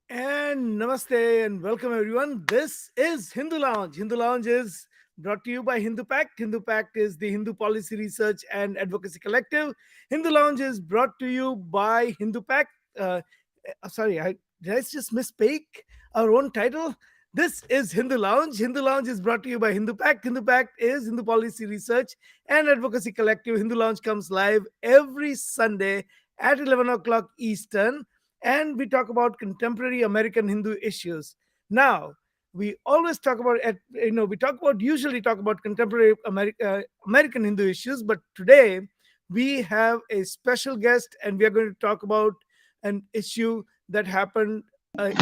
And namaste and welcome everyone. This is Hindu Lounge. Hindu Lounge is brought to you by Hindu Pact. Hindu Pact is the Hindu Policy Research and Advocacy Collective. Hindu Lounge is brought to you by Hindu Pact. Sorry, did I just misspeak our own title? This is Hindu Lounge. Hindu Lounge is brought to you by Hindu Pact. Hindu Pact is Hindu Policy Research and Advocacy Collective. Hindu Lounge comes live every Sunday at 11 o'clock Eastern, and we talk about contemporary American Hindu issues. Now, we always talk about, usually talk about contemporary American Hindu issues, but today we have a special guest, and we are going to talk about an issue that happened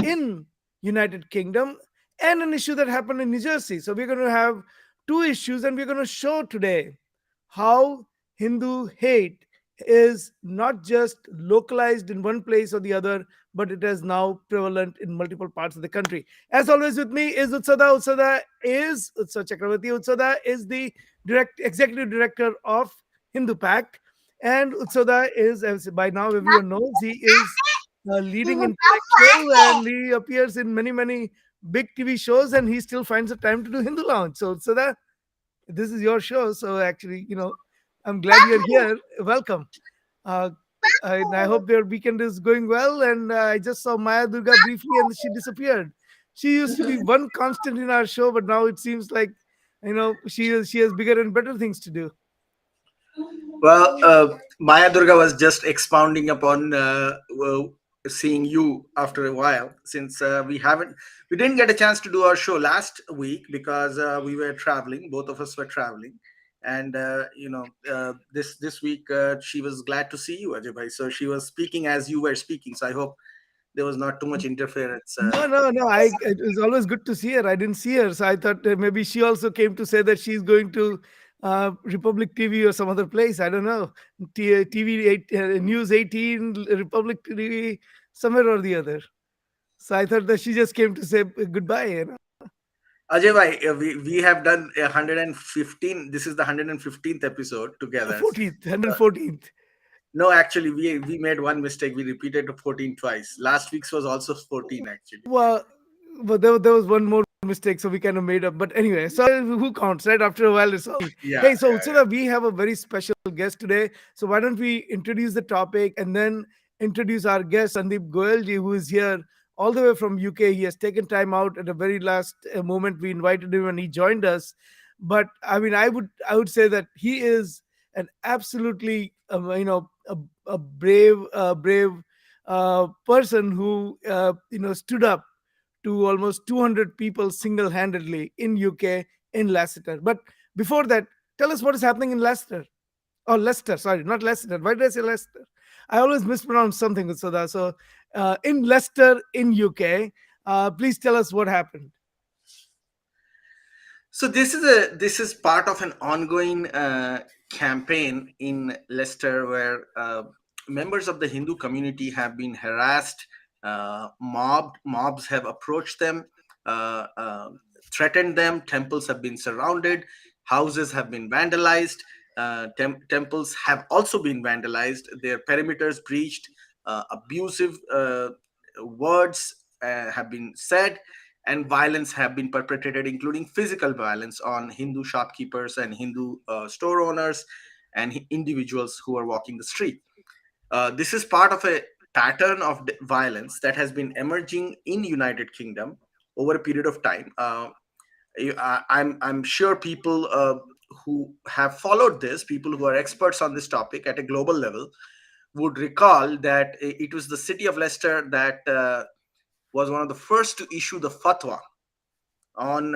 in United Kingdom and an issue that happened in New Jersey. So we're going to have two issues, and we're going to show today how Hindu hate is not just localized in one place or the other, but it is now prevalent in multiple parts of the country. As always, with me is Utsada. Utsa Chakravarti. Utsada is the executive director of Hindu Pact, and Utsada is, as by now everyone knows, he is a leading intellectual, and he appears in many big TV shows, and he still finds the time to do Hindu Lounge. So Utsada, this is your show, so actually, I'm glad you're here. Welcome. uh, I hope your weekend is going well. And I just saw Maya Durga briefly, and she disappeared. She used to be one constant in our show, but now it seems like she has bigger and better things to do. Well, Maya Durga was just expounding upon seeing you after a while, since we didn't get a chance to do our show last week because we were traveling. Both of us were traveling, and this week she was glad to see you, Ajay bhai. So she was speaking as you were speaking. So I hope there was not too much interference. No. It was always good to see her. I didn't see her, so I thought maybe she also came to say that she's going to Republic TV or some other place. I don't know, TV 8, News 18, Republic TV, somewhere or the other. So I thought that she just came to say goodbye. Ajay bhai, we have done 115. This is the 115th episode together. 14th, 114th. No, actually, we made one mistake. We repeated 14 twice. Last week's was also 14, actually. Well, there was one more mistake, so we kind of made up. But anyway, so who counts, right? After a while, it's all. Yeah, Hey, so yeah, yeah. Utsura, we have a very special guest today. So why don't we introduce the topic and then introduce our guest, Sandeep Goyalji, who is here all the way from UK. He has taken time out at the very last moment. We invited him and he joined us. But I mean, I would say that he is an absolutely a brave person who stood up to almost 200 people single-handedly in UK, in Leicester. But before that, tell us what is happening in Leicester. Oh, Leicester, sorry, not Leicester. Why did I say Leicester? I always mispronounce something with Sada. So in Leicester, in UK, please tell us what happened. So this is part of an ongoing campaign in Leicester where members of the Hindu community have been harassed, mobbed. Mobs have approached them. threatened them. Temples have been surrounded, houses have been vandalized, temples have also been vandalized, their perimeters breached, abusive words have been said, and violence have been perpetrated, including physical violence on Hindu shopkeepers and Hindu store owners and individuals who are walking the street. This is part of a pattern of violence that has been emerging in United Kingdom over a period of time. I'm sure people who have followed this, people who are experts on this topic at a global level, would recall that it was the city of Leicester that was one of the first to issue the fatwa on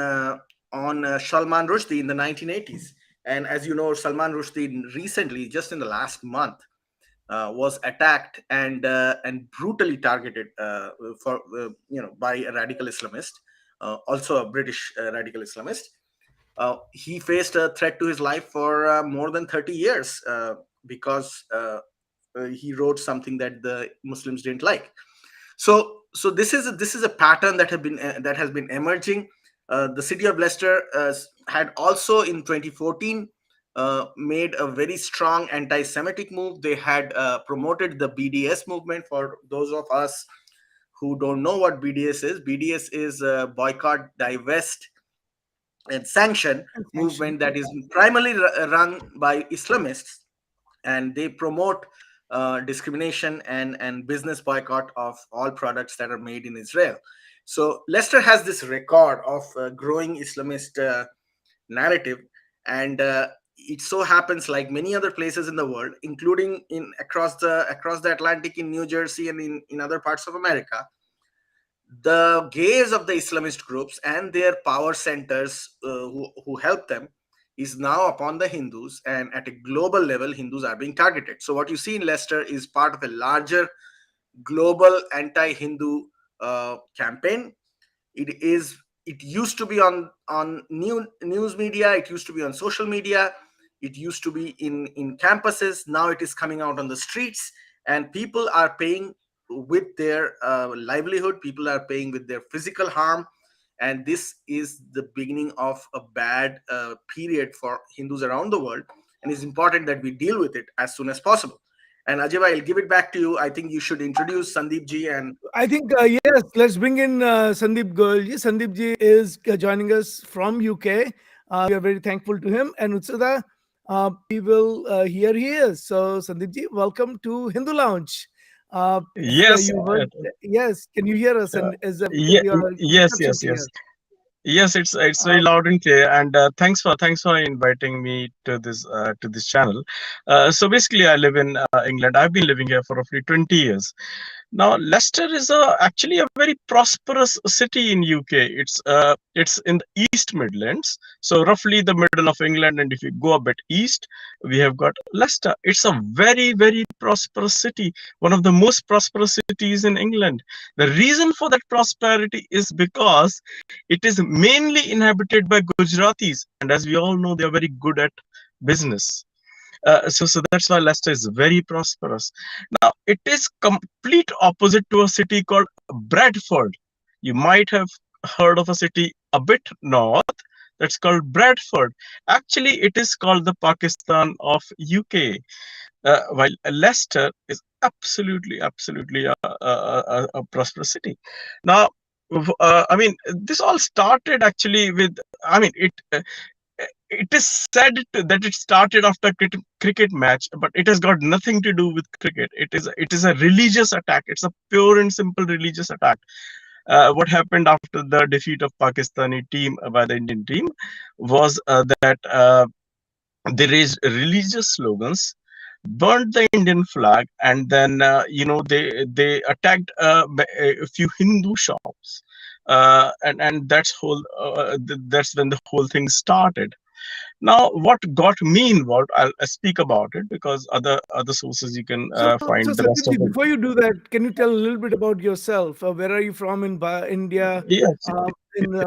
Salman Rushdie in the 1980s. And as you know, Salman Rushdie recently, just in the last month, was attacked and brutally targeted for by a radical Islamist, also a British radical Islamist. He faced a threat to his life for more than 30 years because he wrote something that the Muslims didn't like. So this is a pattern that has been emerging. The city of Leicester had also in 2014 made a very strong anti-Semitic move. They had promoted the BDS movement. For those of us who don't know what BDS is boycott, divest, and sanction And sanction. movement that is primarily run by Islamists, and they promote discrimination and business boycott of all products that are made in Israel. So Leicester has this record of growing Islamist narrative, and it so happens, like many other places in the world, including in across the Atlantic, in New Jersey and in other parts of America, the gaze of the Islamist groups and their power centers who help them is now upon the Hindus, and at a global level, Hindus are being targeted. So, what you see in Leicester is part of a larger global anti-Hindu campaign. It used to be on news media. It used to be on social media. It used to be in campuses. Now it is coming out on the streets, and people are paying with their livelihood. People are paying with their physical harm, and this is the beginning of a bad period for Hindus around the world. And it's important that we deal with it as soon as possible. And Ajay, I'll give it back to you. I think you should introduce Sandeep ji. And I think yes. Let's bring in Sandeep Goel ji. Sandeep ji is joining us from UK. We are very thankful to him. And Utsada, we will hear he is. So Sandeep ji, welcome to Hindu Lounge. If Yes, you heard, yes, can you hear us? uh, And is yeah, your yes, reception yes, clear? yes, yes. It's very Uh, loud and clear. And thanks for inviting me to this channel. So basically, I live in England. I've been living here for roughly 20 years. Now, Leicester is actually a very prosperous city in UK. It's in the East Midlands, so roughly the middle of England. And if you go a bit east, we have got Leicester. It's a very prosperous city, one of the most prosperous cities in England. The reason for that prosperity is because it is mainly inhabited by Gujaratis, and as we all know, they are very good at business. So that's why Leicester is very prosperous. Now, it is complete opposite to a city called Bradford. You might have heard of a city a bit north that's called Bradford. Actually, it is called the Pakistan of UK, while Leicester is absolutely a prosperous city. Now, I mean, this all started actually with, I mean, it is said that it started after cricket match, but it has got nothing to do with cricket. It is a religious attack. It's a pure and simple religious attack. What happened after the defeat of Pakistani team by the Indian team was that they raised religious slogans, burned the Indian flag, and then they attacked a few Hindu shops, and that's when the whole thing started. Now, what got me involved, I'll speak about it because other sources you can so find the rest Sandeep of ji, it. before you do that, can you tell a little bit about yourself? Where are you from in India? Yes, In yes.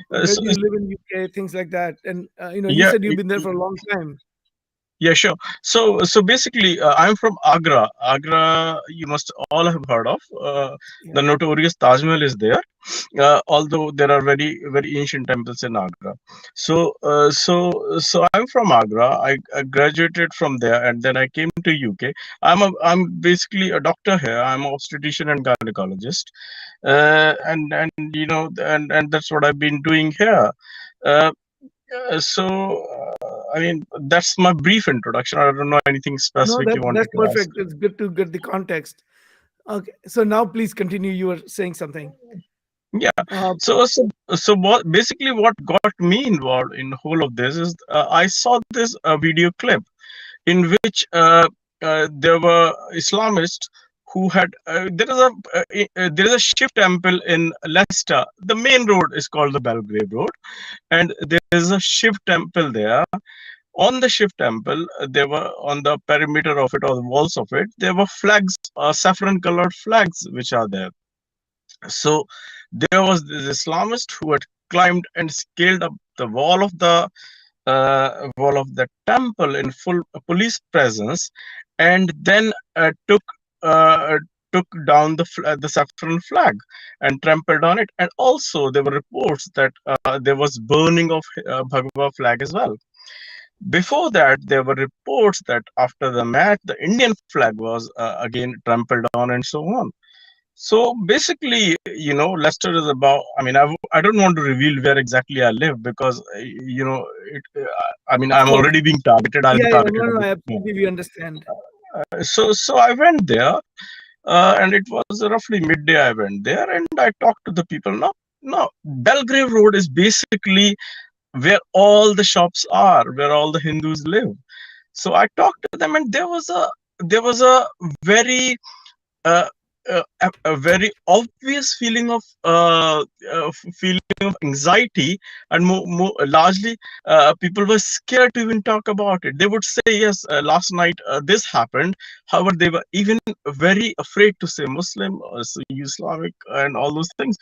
where So, do you live in UK? Things like that. And you yeah, said you've been there for a long time. Yeah, sure. So basically, I'm from Agra. Agra, you must all have heard of. Yeah. The notorious Taj Mahal is there. Although there are very ancient temples in Agra. So I'm from Agra. I graduated from there, and then I came to UK. I'm basically a doctor here. I'm an obstetrician and gynecologist, and and that's what I've been doing here. Uh, I mean, that's my brief introduction. I don't know anything No, specific you wanted that's to ask. perfect. It's good to get the context. Okay, so now please continue. You were saying something. Yeah. Uh, So what basically what got me involved in the whole of this is I saw this video clip in which there were Islamists who had there is a Shiv temple in Leicester. The main road is called the Belgrave Road, and there is a Shiv temple there. On the Shiv temple, there were on the perimeter of it or the walls of it, there were flags, saffron colored flags, which are there. So there was this Islamist who had climbed and scaled up the wall of the temple in full police presence, and then uh, took down the saffron flag and trampled on it. And also there were reports that there was burning of Bhagwa flag as well. Before that, there were reports that after the match, the Indian flag was again trampled on and so on. So basically, Leicester is about. I mean, I don't want to reveal where exactly I live because I mean, of I'm course. already being targeted. I'll be Yeah, yeah. No, targeted no, again. absolutely. We understand. So I went there, and it was roughly midday. I went there and I talked to the people. Now Belgrave Road is basically where all the shops are, where all the Hindus live. So I talked to them, and there was a very uh, a very obvious feeling of feeling of anxiety, and largely people were scared to even talk about it. They would say, yes, last night this happened. However, they were even very afraid to say Muslim or Islamic and all those things.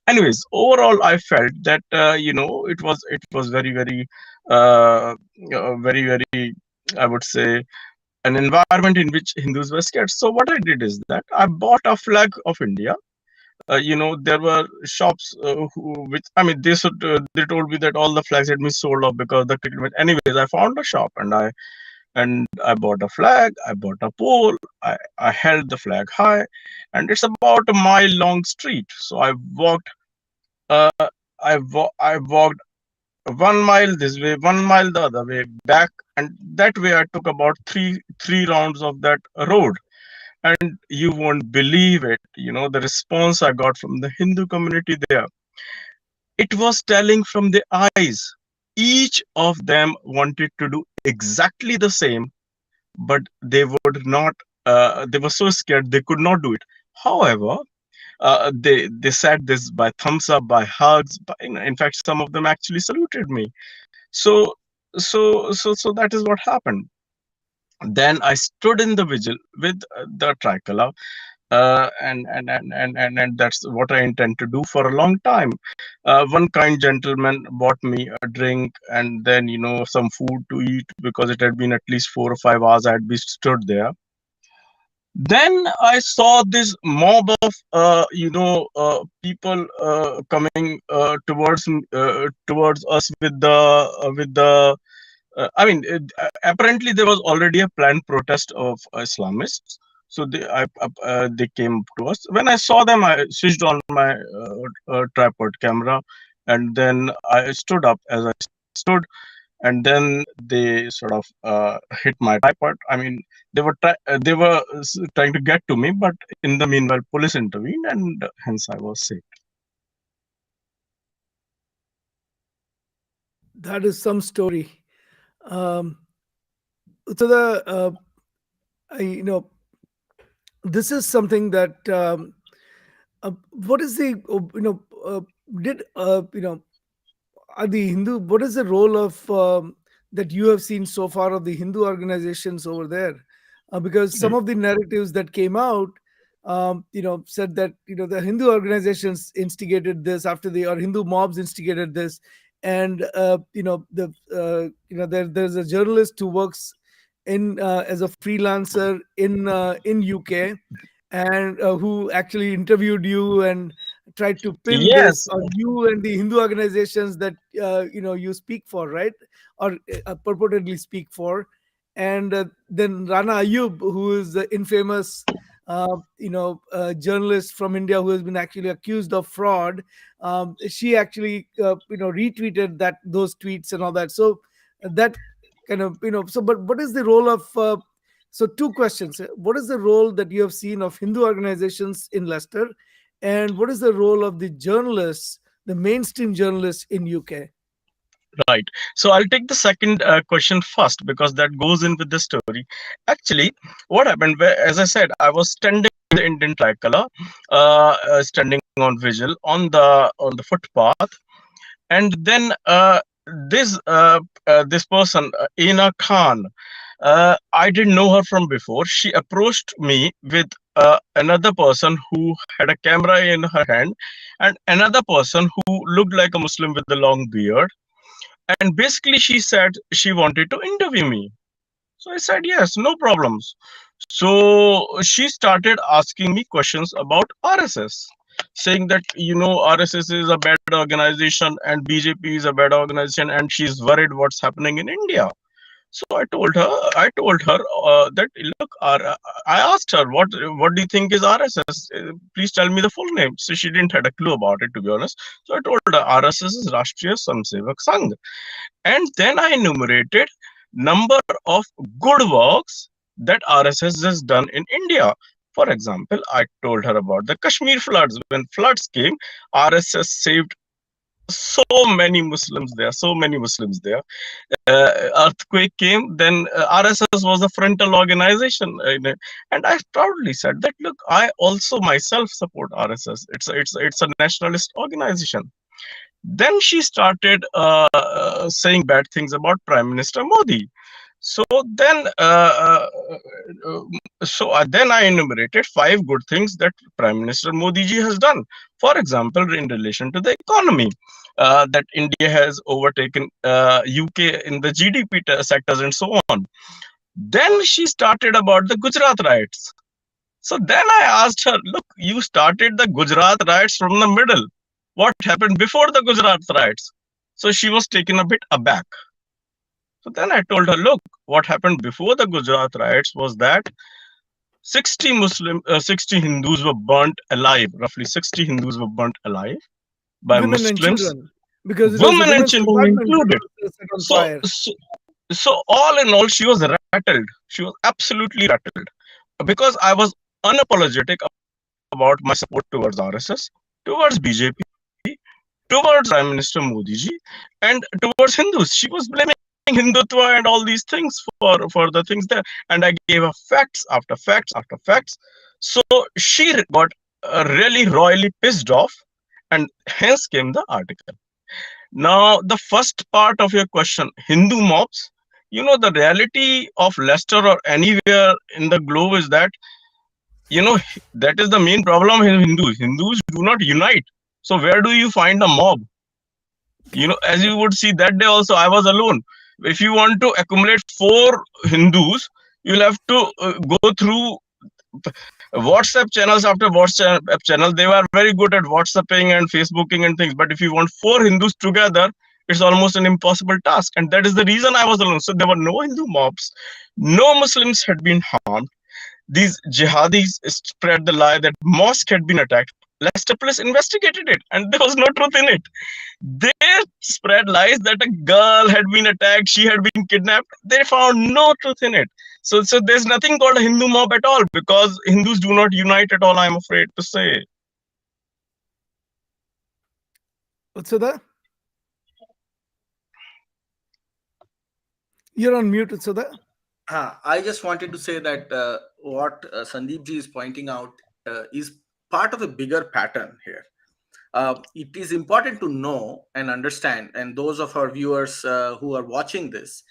Anyways, overall, I felt that it was very, I would say, an environment in which Hindus were scared. So what I did is that I bought a flag of India. There were shops which, I mean, they told me that all the flags had been sold off because the cricket match. Anyways, I found a shop, and I bought a flag. I bought a pole. I held the flag high, and it's about a mile long street. So uh, I walked 1 mile this way, 1 mile the other way, back, and that way I took about three rounds of that road. And you won't believe it, the response I got from the Hindu community there. It was telling from the eyes. Each of them wanted to do exactly the same, but they would not. They were so scared they could not do it. However, they said this by thumbs up, by hugs. In fact, some of them actually saluted me. So so that is what happened. Then I stood in the vigil with the tricolor, and that's what I intend to do for a long time. One kind gentleman bought me a drink and then some food to eat because it had been at least 4 or 5 hours I had been stood there. Then I saw this mob of people coming towards us with the I mean, apparently there was already a planned protest of Islamists. So they came to us. When I saw them, I switched on my tripod camera, and then I stood up as I stood, and then they sort of hit my tripod. I mean, they were trying to get to me, but in the meanwhile, police intervened, and hence I was saved. That is some story. Um, so the you know, this is something that what is the did are the Hindu, what is the role of that you have seen so far of the Hindu organizations over there? Because some of the narratives that came out, said that the Hindu organizations instigated this after the or Hindu mobs instigated this, and there's a journalist who works in as a freelancer in UK, and who actually interviewed you and tried to pin this Yes, on you and the Hindu organizations that you speak for, right? Or purportedly speak for. And then Rana Ayub, who is the infamous journalist from India who has been actually accused of fraud. She actually retweeted those tweets and all that. So that kind of so, but what is the role of so two questions. What is the role that you have seen of Hindu organizations in Leicester, and what is the role of the journalists, the mainstream journalists in UK? right. So I'll take the second question first because that goes in with the story. Actually, what happened? As I said, I was standing in the Indian tricolor, standing on vigil on the footpath, and then this person, Ina Khan, I didn't know her from before. She approached me with another person who had a camera in her hand, and another person who looked like a Muslim with a long beard. And basically, she said she wanted to interview me. So I said yes, no problems. So she started asking me questions about RSS, saying that RSS is a bad organization and BJP is a bad organization, and she's worried what's happening in India. So I told her that look, I asked her what do you think is RSS? Please tell me the full name. So she didn't had a clue about it, to be honest. So I told her RSS is Rashtriya Samsevak Sangh, and then I enumerated number of good works that RSS has done in India. For example, I told her about the Kashmir floods. When floods came, RSS saved so many Muslims there, so many Muslims there. Earthquake came, then RSS was a frontal organization, and I proudly said that look, I also myself support RSS. It's a nationalist organization. Then she started saying bad things about Prime Minister Modi. So then, then I enumerated five good things that Prime Minister Modi ji has done. For example, in relation to the economy, that India has overtaken UK in the GDP sectors and so on. Then she started about the Gujarat riots. So then I asked her, look, you started the Gujarat riots from the middle. What happened before the Gujarat riots? So she was taken a bit aback. So then I told her, look, what happened before the Gujarat riots was that 60 Hindus were burnt alive. Roughly 60 Hindus were burnt alive by Women and Muslims, children, because it was the women and women's children department that included. was set on So, fire. so, so all in all, she was rattled. She was absolutely rattled because I was unapologetic about my support towards RSS, towards BJP, towards Prime Minister Modi ji, and towards Hindus. She was blaming Hindutva and all these things for the things there, and I gave her facts after facts after facts. So she got really royally pissed off, and hence came the article. Now, the first part of your question, Hindu mobs. The reality of Leicester or anywhere in the globe is that you know that is the main problem in Hindus do not unite. So where do you find a mob? As you would see that day also, I was alone. If you want to accumulate four Hindus, you'll have to go through WhatsApp channels after WhatsApp channel. They were very good at WhatsApping and Facebooking and things, but if you want four Hindus together, it's almost an impossible task, and that is the reason I was alone. So there were no Hindu mobs, no Muslims had been harmed. These jihadis spread the lie that mosque had been attacked. Leicester police investigated it, and there was no truth in it. They spread lies that a girl had been attacked, she had been kidnapped. They found no truth in it. So there's nothing called a Hindu mob at all because Hindus do not unite at all, I'm afraid to say. Utsada, you're on mute, Utsada. I just wanted to say that what Sandeep ji is pointing out is part of a bigger pattern here. It is important to know and understand, and those of our viewers who are watching this,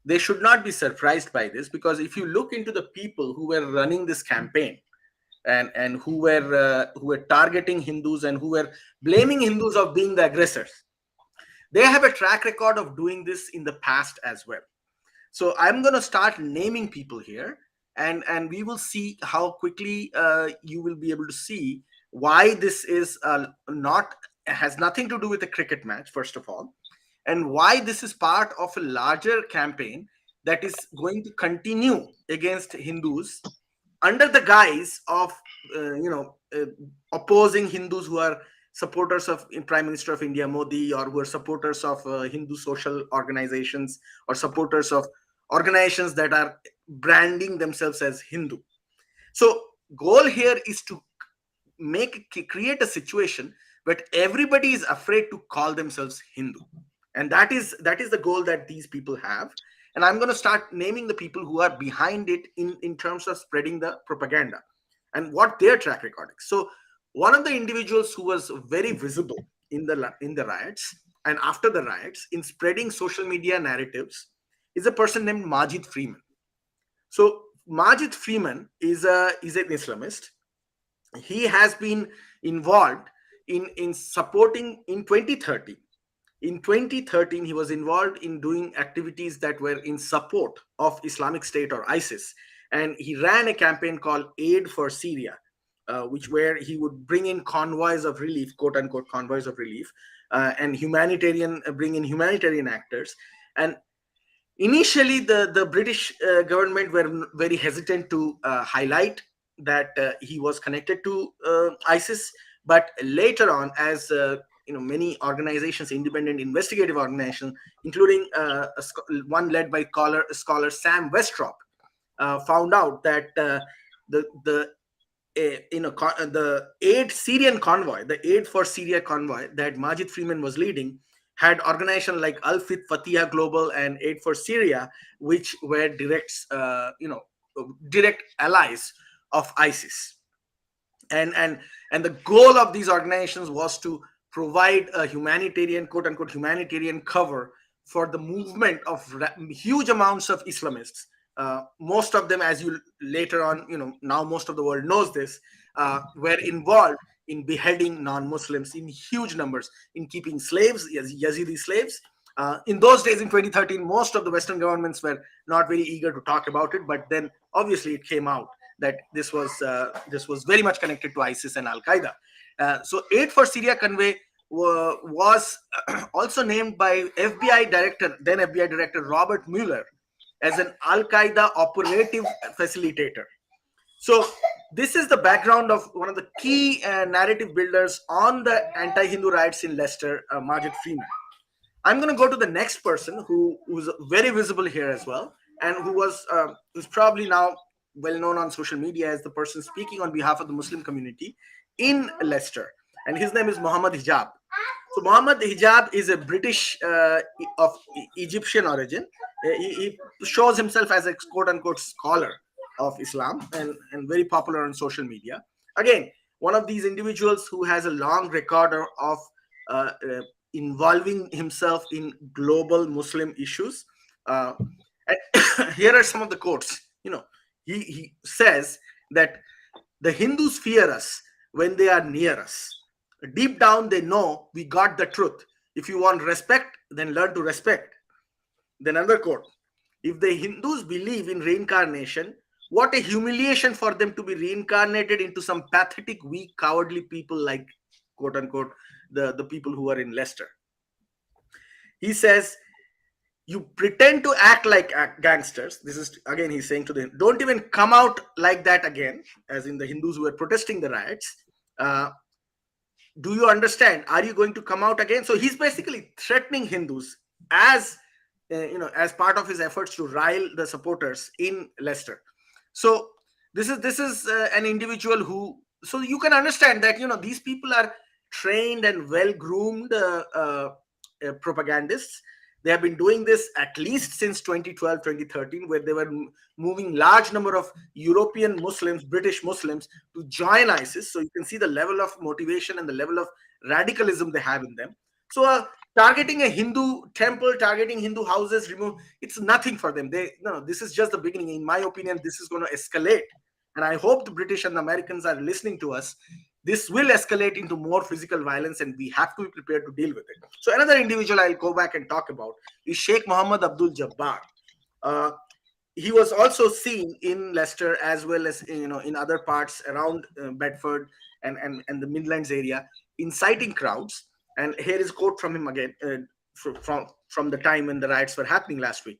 they should not be surprised by this, because if you look into the people who were running this campaign and who were targeting Hindus and who were blaming Hindus of being the aggressors, they have a track record of doing this in the past as well. So I'm going to start naming people here, and we will see how quickly you will be able to see why this is not has nothing to do with a cricket match, first of all, and why this is part of a larger campaign that is going to continue against Hindus under the guise of opposing Hindus who are supporters of Prime Minister of India Modi, or who are supporters of Hindu social organizations, or supporters of organizations that are branding themselves as Hindu. So goal here is to create a situation where everybody is afraid to call themselves Hindu, and that is the goal that these people have. And I'm going to start naming the people who are behind it in terms of spreading the propaganda and what their track record is. So one of the individuals who was very visible in the riots and after the riots in spreading social media narratives is a person named Majid Freeman. So Majid Freeman is an Islamist. He has been involved in supporting in 2013. In 2013, he was involved in doing activities that were in support of Islamic State or ISIS, and he ran a campaign called Aid for Syria, which where he would bring in convoys of relief, quote unquote convoys of relief, and bring in humanitarian actors. And initially, the British government were very hesitant to highlight that he was connected to ISIS. But later on, as many organizations, independent investigative organizations, including one led by scholar Sam Westrop, found out that the Aid for Syria convoy that Majid Freeman was leading had organizations like Al Fatihah Global and Aid for Syria, which were direct allies of ISIS. And the goal of these organizations was to provide a humanitarian, quote unquote humanitarian cover for the movement of huge amounts of Islamists. Most of them, as you later on, now most of the world knows this, were involved in beheading non-Muslims in huge numbers, in keeping slaves, Yazidi slaves. In those days, in 2013, most of the Western governments were not very eager to talk about it, but then obviously it came out that this was very much connected to ISIS and Al Qaeda. So Aid for Syria convoy was also named by then FBI Director Robert Mueller as an Al Qaeda operative facilitator. So this is the background of one of the key narrative builders on the anti-Hindu riots in Leicester, Majid Freeman. I'm going to go to the next person who's very visible here as well, and who's probably now well known on social media as the person speaking on behalf of the Muslim community in Leicester, and his name is Muhammad Hijab. So Muhammad Hijab is a British of Egyptian origin. He shows himself as a quote unquote scholar of Islam, and very popular on social media. Again, one of these individuals who has a long record of involving himself in global Muslim issues. Here are some of the quotes. He says that the Hindus fear us when they are near us. Deep down, they know we got the truth. If you want respect, then learn to respect. Then another quote: if the Hindus believe in reincarnation, what a humiliation for them to be reincarnated into some pathetic, weak, cowardly people like, quote unquote, the people who are in Leicester. He says, you pretend to act like gangsters. This is, again, he's saying to them, don't even come out like that again, as in the Hindus who were protesting the riots. Do you understand? Are you going to come out again? So he's basically threatening Hindus as part of his efforts to rile the supporters in Leicester. So this is an individual who, so you can understand that these people are trained and well groomed propagandists. They have been doing this at least since 2012, 2013, where they were moving large number of European Muslims, British Muslims, to join ISIS. So you can see the level of motivation and the level of radicalism they have in them. So targeting a Hindu temple, targeting Hindu houses, it's nothing for them. This is just the beginning. In my opinion, this is going to escalate. And I hope the British and the Americans are listening to us. This will escalate into more physical violence, and we have to be prepared to deal with it. So another individual I'll go back and talk about is Sheikh Mohammed Abdul Jabbar. Uh, he was also seen in Leicester as well as in other parts around Bedford and the Midlands area, inciting crowds. And here is a quote from him again, from the time when the riots were happening last week.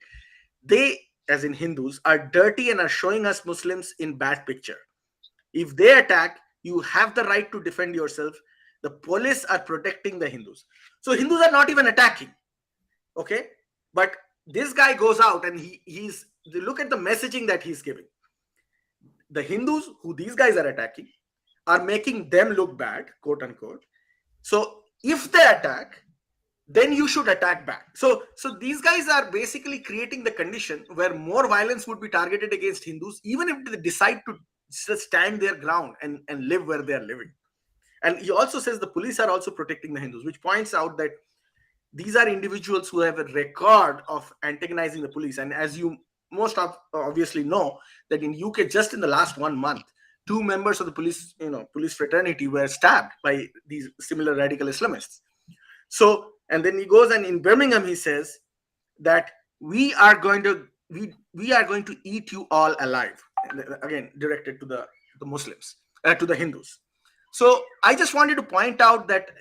They, as in Hindus, are dirty and are showing us Muslims in bad picture. If they attack, you have the right to defend yourself. The police are protecting the Hindus. So Hindus are not even attacking. Okay, but this guy goes out and he's look at the messaging that he's giving. The Hindus who these guys are attacking are making them look bad, quote unquote. So if they attack, then you should attack back. So these guys are basically creating the condition where more violence would be targeted against Hindus, even if they decide to just stand their ground and live where they are living. And he also says the police are also protecting the Hindus, which points out that these are individuals who have a record of antagonizing the police. And as you most obviously know, that in UK, just in the last 1 month, 2 members of the police fraternity were stabbed by these similar radical Islamists. So, and then he goes, and in Birmingham he says that we are going to eat you all alive. Again, directed to the Muslims, to the Hindus. So I just wanted to point out that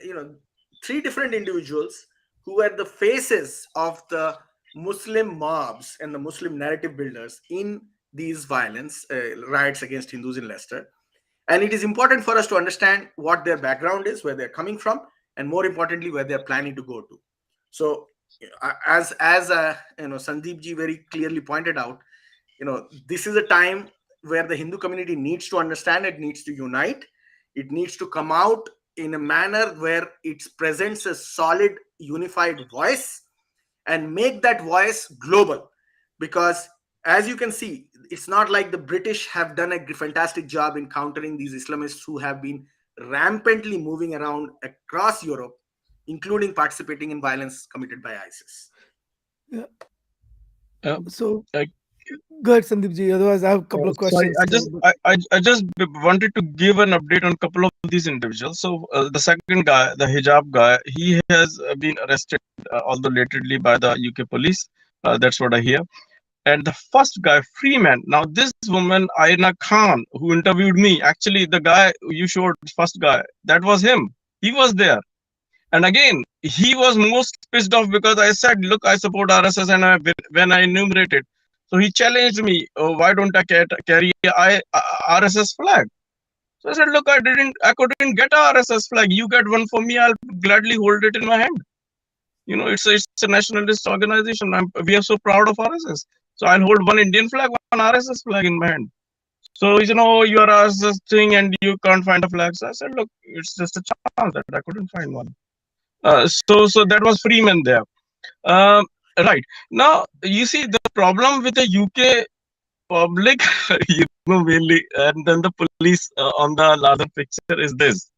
3 different individuals who were the faces of the Muslim mobs and the Muslim narrative builders in these violence riots against Hindus in Leicester. And it is important for us to understand what their background is, where they're coming from, and more importantly, where they're planning to go to. So, as Sandeep ji very clearly pointed out, this is a time where the Hindu community needs to understand, it needs to unite, it needs to come out in a manner where it presents a solid, unified voice and make that voice global. Because as you can see, it's not like the British have done a fantastic job in countering these Islamists who have been rampantly moving around across Europe, including participating in violence committed by ISIS. Yeah. Uh, So uh, go ahead, Sandeep ji. Otherwise, I have a couple of Sorry, questions. I just wanted to give an update on a couple of these individuals. So the second guy, the hijab guy, he has been arrested, although lately by the UK police. That's what I hear. And the first guy, Freeman. Now this woman, Aina Khan, who interviewed me, actually the guy you showed, first guy, that was him. He was there. And again, he was most pissed off because I said, look, I support RSS, and when I enumerated, so he challenged me, oh, why don't I carry RSS flag? So I said, look, I couldn't get a RSS flag. You get one for me, I'll gladly hold it in my hand. It's a nationalist organization. We are so proud of RSS. So I'll hold one Indian flag, one RSS flag in my hand. So you are RSS thing and you can't find a flag. So I said, look, it's just a chance that I couldn't find one. So that was Freeman there. Right. Now, you see, the problem with the UK public, mainly, and then the police on the larger picture is this.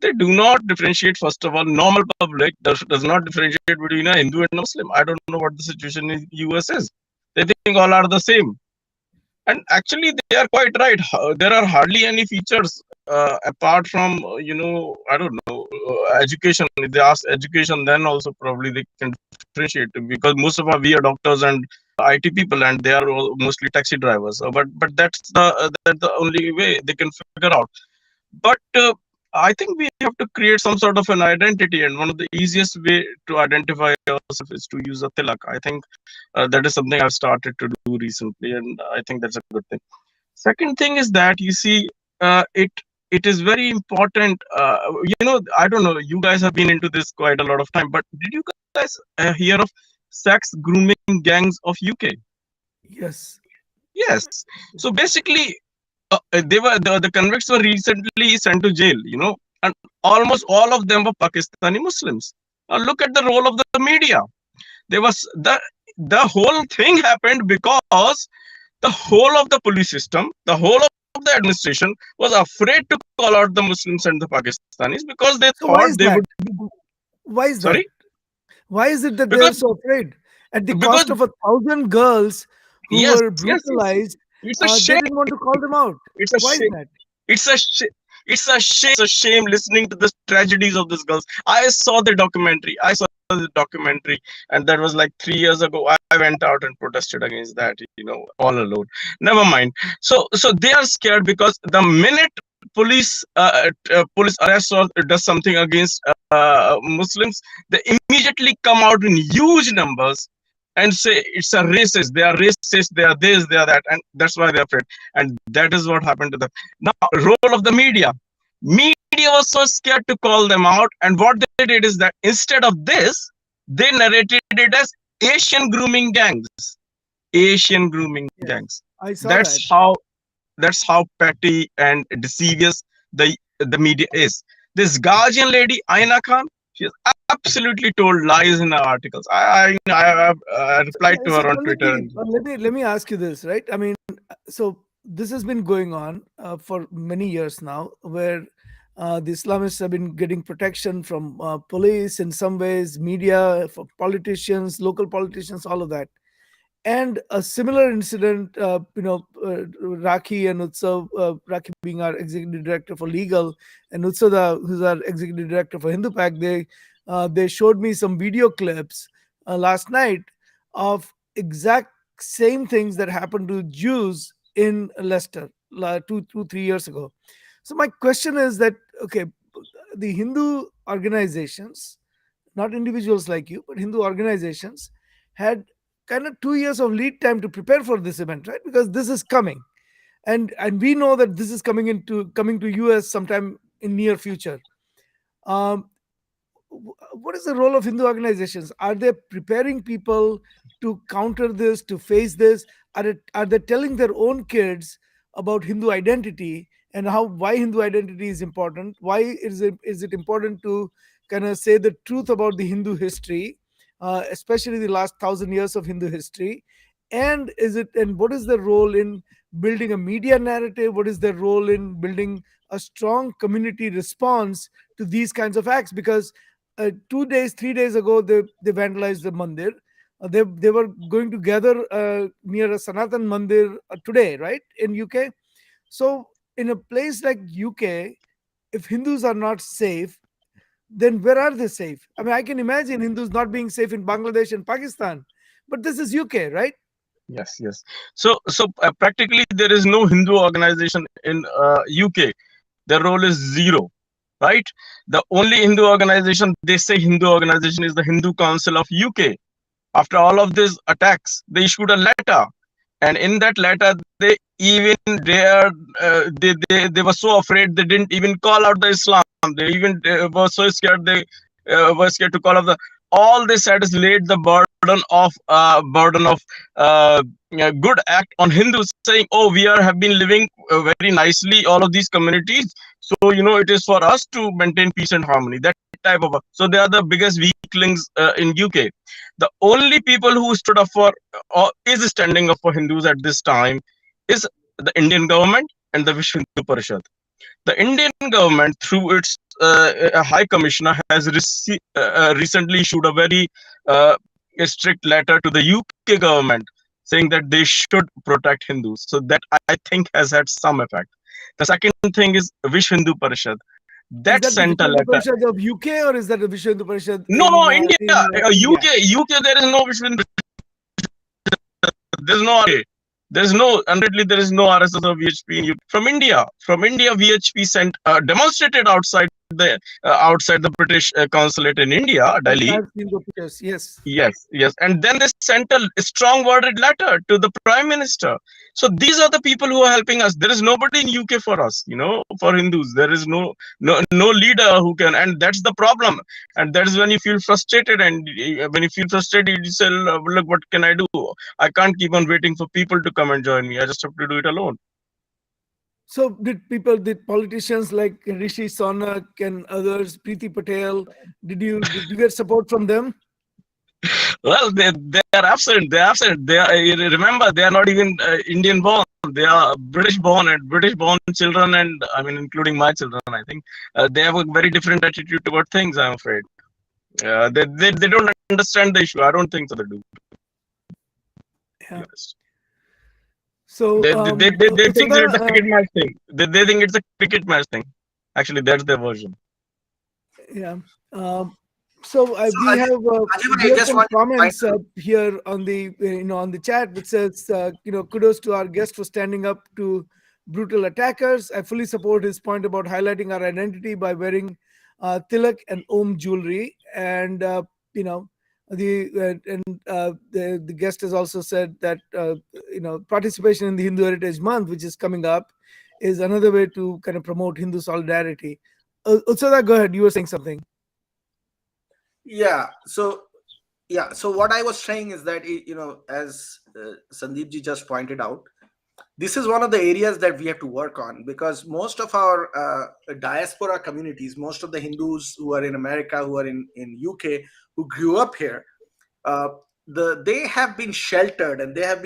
They do not differentiate, first of all, normal public does not differentiate between a Hindu and a Muslim. I don't know what the situation in US is. They think all are the same. And actually, they are quite right. There are hardly any features apart from, I don't know, education. If they ask education, then also probably they can differentiate, because most of we are doctors and IT people, and they are mostly taxi drivers. But that's the only way they can figure out. But I think we have to create some sort of an identity, and one of the easiest way to identify yourself is to use a tilak. I think that is something I've started to do recently, and I think that's a good thing. Second thing is that you see, it is very important. I don't know. You guys have been into this quite a lot of time, but did you guys hear of sex grooming gangs of UK? Yes. Yes. So basically, the convicts were recently sent to jail, and almost all of them were Pakistani Muslims. Now look at the role of the media. There was the whole thing happened because the whole of the police system, the whole of the administration was afraid to call out the Muslims and the Pakistanis because they So why thought is they that? would. Why is that? Sorry, Why is it that they are because so afraid? At the because cost of 1,000 girls who yes, were yes, yes. brutalized, It's a they shame. didn't want to call them out. It's a Why is shame. that? It's a shame. It's a shame listening to the tragedies of these girls. I saw the documentary. And that was like 3 years ago. I went out and protested against that, all alone. Never mind. So they are scared because the minute police arrests or does something against Muslims, they immediately come out in huge numbers and say it's a racist. They are racist. They are this. They are that, and that's why they're afraid. And that is what happened to them. Now, role of the media. Media was so scared to call them out, and what they did is that instead of this, they narrated it as Asian grooming gangs. Asian grooming Yes, gangs. I saw that. That's how petty and deceivious the media is. This Guardian lady, Aina Khan, she has absolutely told lies in her articles. I have replied to So her on Twitter. Panditji, let me ask you this, right? I mean, so this has been going on for many years now, where the Islamists have been getting protection from police in some ways, media, for politicians, local politicians, all of that. And a similar incident, Rakhi and Utsav, Rakhi being our executive director for legal, and Utsada, who's our executive director for Hindu Pack, they showed me some video clips last night of exact same things that happened to Jews in Leicester 3 years ago. So my question is that, okay, the Hindu organizations, not individuals like you, but Hindu organizations, had kind of 2 years of lead time to prepare for this event, right? Because this is coming, and we know that this is coming to US sometime in near future. Um, what is the role of Hindu organizations? Are they preparing people to counter this, to face this? Are they telling their own kids about Hindu identity and why Hindu identity is important? Why is it important to kind of say the truth about the Hindu history, especially the last 1,000 years of Hindu history? And what is the role in building a media narrative? What is their role in building a strong community response to these kinds of acts? Because 2 days, 3 days ago, they vandalized the mandir. They were going to gather near a Sanatan mandir today, right, in UK. So in a place like UK, if Hindus are not safe, then where are they safe? I mean, I can imagine Hindus not being safe in Bangladesh and Pakistan, but this is UK, right? Yes. So practically there is no Hindu organization in UK. Their role is zero, right? The only Hindu organization, they say Hindu organization, is the Hindu Council of UK. After all of these attacks, they issued a letter, and in that letter, they even dared. They were so afraid they didn't even call out the Islam. They even were so scared they were scared to call out the. All they said is laid the burden of good act on Hindus, saying, "Oh, we have been living very nicely, all of these communities. So it is for us to maintain peace and harmony." That type of. So they are the biggest weaklings in UK. The only people who stood up for or is standing up for Hindus at this time is the Indian government and the Vishwa Hindu Parishad. The Indian government, through its High Commissioner, has recently issued uh, a strict letter to the UK government saying that they should protect Hindus. So that I think has had some effect. The second thing is Vishwa Hindu Parishad. Is That that the sent Vishwa a Hindu letter. Parishad of UK, or is that the Vishwa Hindu Parishad No, no, India, in India? UK. There is no Vishwa Hindu. There's no RA. There's no, undoubtedly, there is no RSS or VHP in UK. From India, VHP sent demonstrated outside the British consulate in India, Yes, Delhi. I've seen the pictures. Yes. Yes, and then they sent a strong worded letter to the Prime Minister. So these are the people who are helping us. There is nobody in UK for us, for Hindus. There is no leader who can, and that's the problem. And that is when you feel frustrated, and when you feel frustrated, you say, "Look, what can I do? I can't keep on waiting for people to come and join me. I just have to do it alone." So did politicians like Rishi Sunak and others, Preeti Patel, did you get support from them? Well, they are absent. They are absent. You remember, they are not even Indian born. They are British born, and British born children, and I mean, including my children, I think they have a very different attitude toward things. I'm afraid they don't understand the issue. I don't think so. They do. To be Yeah. honest. So They think that it's a Utsada, cricket match thing. They think it's a cricket match thing. Actually, that's their version. Yeah. Um, so So Ajay, we I have just some wanted to point comments out. here on the on the chat, which says kudos to our guest for standing up to brutal attackers. I fully support his point about highlighting our identity by wearing tilak and om jewelry, and you know the guest has also said that participation in the Hindu Heritage Month, which is coming up, is another way to kind of promote Hindu solidarity. Utsada, go ahead. You were saying something. Yeah. So what I was saying is that as Sandeep ji just pointed out, this is one of the areas that we have to work on, because most of our diaspora communities, most of the Hindus who are in America, who are in UK, who grew up here, uh, they have been sheltered, and they have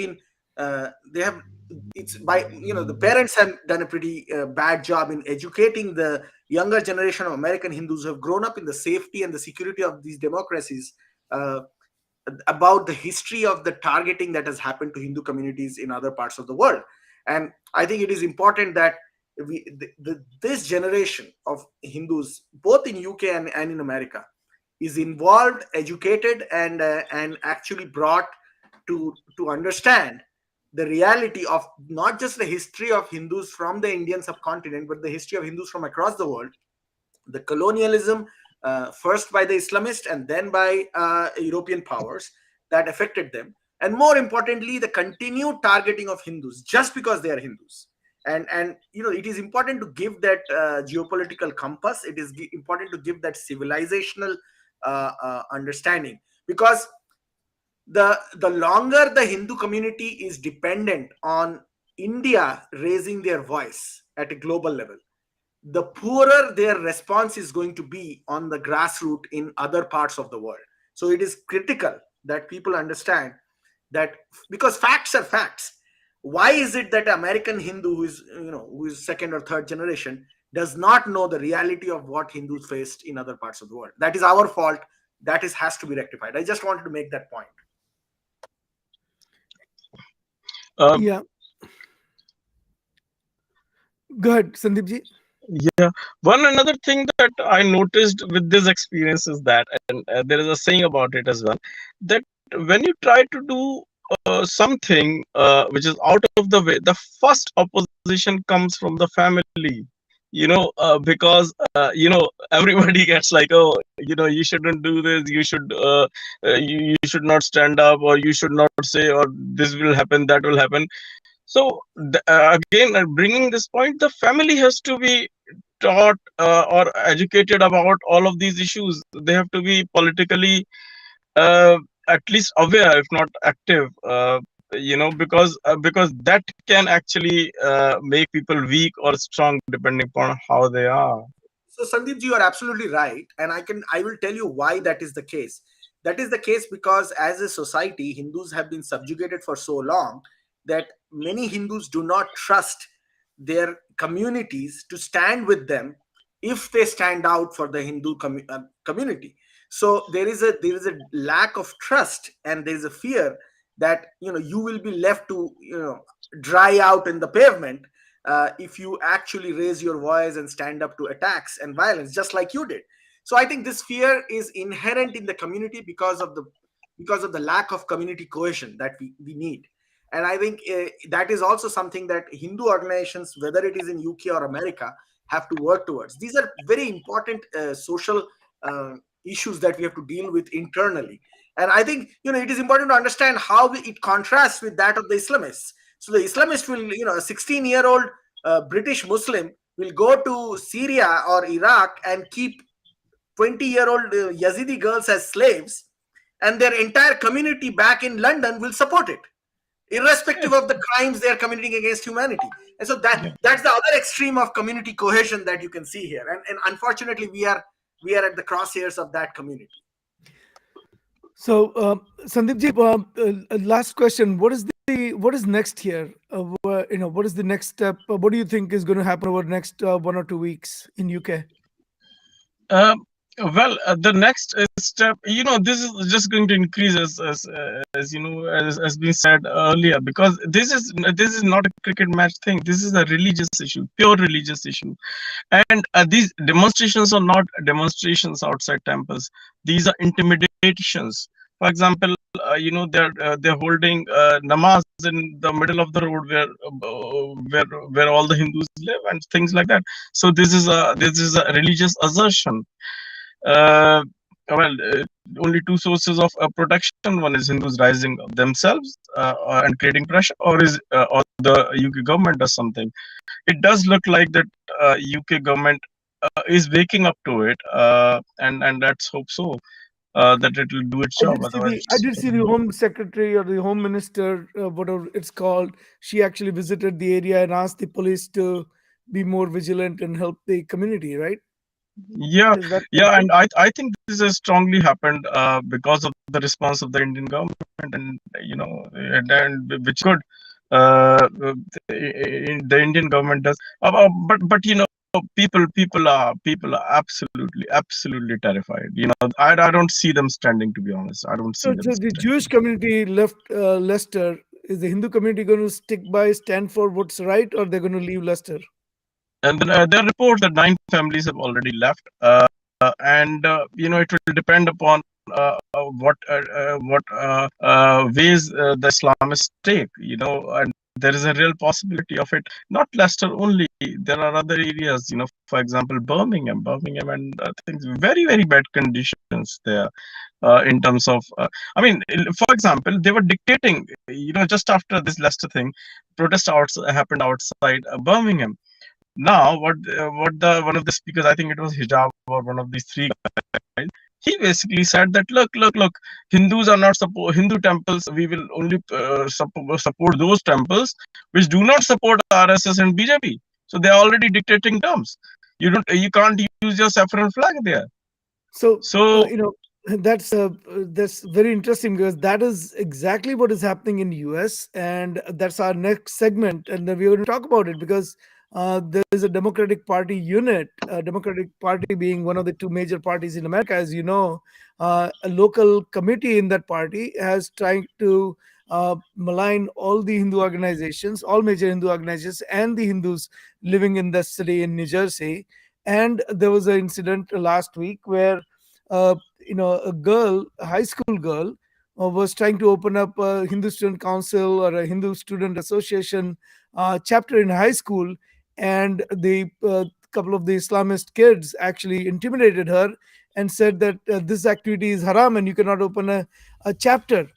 it's by the parents have done a pretty bad job in educating the younger generation of American Hindus who have grown up in the safety and the security of these democracies, uh, about the history of the targeting that has happened to Hindu communities in other parts of the world. And I think it is important that this generation of Hindus, both in UK and in America, is involved, educated, and actually brought to understand the reality of not just the history of Hindus from the Indian subcontinent, but the history of Hindus from across the world, the colonialism, first by the Islamists and then by European powers that affected them, and more importantly, the continued targeting of Hindus just because they are Hindus. And it is important to give that geopolitical compass. It is important to give that civilizational understanding, because the longer the Hindu community is dependent on India raising their voice at a global level, the poorer their response is going to be on the grassroots in other parts of the world. So it is critical that people understand that, because facts are facts. Why is it that American Hindu who is second or third generation does not know the reality of what Hindus faced in other parts of the world? That is our fault. That is has to be rectified. I just wanted to make that point. Uh, Yeah. Go ahead, Sandeep ji. yeah. One another thing that I noticed with this experience is that, and there is a saying about it as well, that when you try to do something which is out of the way, the first opposition comes from the family. Because everybody gets like, oh, you shouldn't do this, you should not stand up, or you should not say, or this will happen, that will happen. So again, bringing this point, the family has to be taught or educated about all of these issues. They have to be politically uh, at least aware, if not active. Because that can actually make people weak or strong depending upon how they are. So Sandeep ji, you are absolutely right, and I will tell you why that is the case. That is the case because as a society, Hindus have been subjugated for so long that many Hindus do not trust their communities to stand with them if they stand out for the community. So there is a lack of trust, and there is a fear that you will be left to dry out in the pavement if you actually raise your voice and stand up to attacks and violence just like you did. So I think this fear is inherent in the community because of the lack of community cohesion that we need. And I think that is also something that Hindu organizations, whether it is in UK or America, have to work towards. These are very important social uh, issues that we have to deal with internally. And I think it is important to understand how it contrasts with that of the Islamists. So the Islamist will, a 16-year-old British Muslim will go to Syria or Iraq and keep 20-year-old Yazidi girls as slaves, and their entire community back in London will support it, irrespective of the crimes they are committing against humanity. And so that's the other extreme of community cohesion that you can see here. And unfortunately, we are at the crosshairs of that community. So, Sandeep ji, last question: what is next here? What is the next step? What do you think is going to happen over the next 1 or 2 weeks in UK? Um, well, the next step, this is just going to increase as as been said earlier, because this is not a cricket match thing. This is a religious issue, pure religious issue. And these demonstrations are not demonstrations outside temples. These are intimidations. For example, they're holding namaz in the middle of the road where all the Hindus live and things like that. So this is a religious assertion. Uh, well, only two sources of protection. One is Hindus rising themselves and creating pressure, or the UK government does something. It does look like that UK government is waking up to it, and let's hope so, that it will do its job. I Otherwise, did see the Home Secretary or the Home Minister, whatever it's called. She actually visited the area and asked the police to be more vigilant and help the community. Right? yeah, Is that yeah, correct? and I think this has strongly happened because of the response of the Indian government, and and which good. The Indian government does, but people are absolutely terrified. I don't see them standing. To be honest, I don't see them So the standing. Jewish community left Leicester. Is the Hindu community going to stick by, stand for what's right, or they're going to leave Leicester? And then there are reports that 9 families have already left, and it will depend upon what ways the Islamists take. And there is a real possibility of it. Not Leicester only. There are other areas. For example, Birmingham, and things, very very bad conditions there. In terms of, I mean, for example, they were dictating. Just after this Leicester thing, happened outside Birmingham. Now, what the one of the speakers, I think it was Hijab or one of these three guys, he basically said that look, Hindus are not support Hindu temples. We will only support those temples which do not support RSS and BJP. So they are already dictating terms. You can't use your saffron flag there. So So that's very interesting because that is exactly what is happening in US, and that's our next segment, and then we're going to talk about it because there is a Democratic Party unit, Democratic Party being one of the two major parties in America, as you know. A local committee in that party has tried to malign all the Hindu organizations, all major Hindu organizations, and the Hindus living in the city in New Jersey. And there was an incident last week where a girl, a high school girl, was trying to open up a Hindu Student Council or a Hindu Student Association chapter in high school, and the couple of the Islamist kids actually intimidated her and said that this activity is haram and you cannot open a chapter.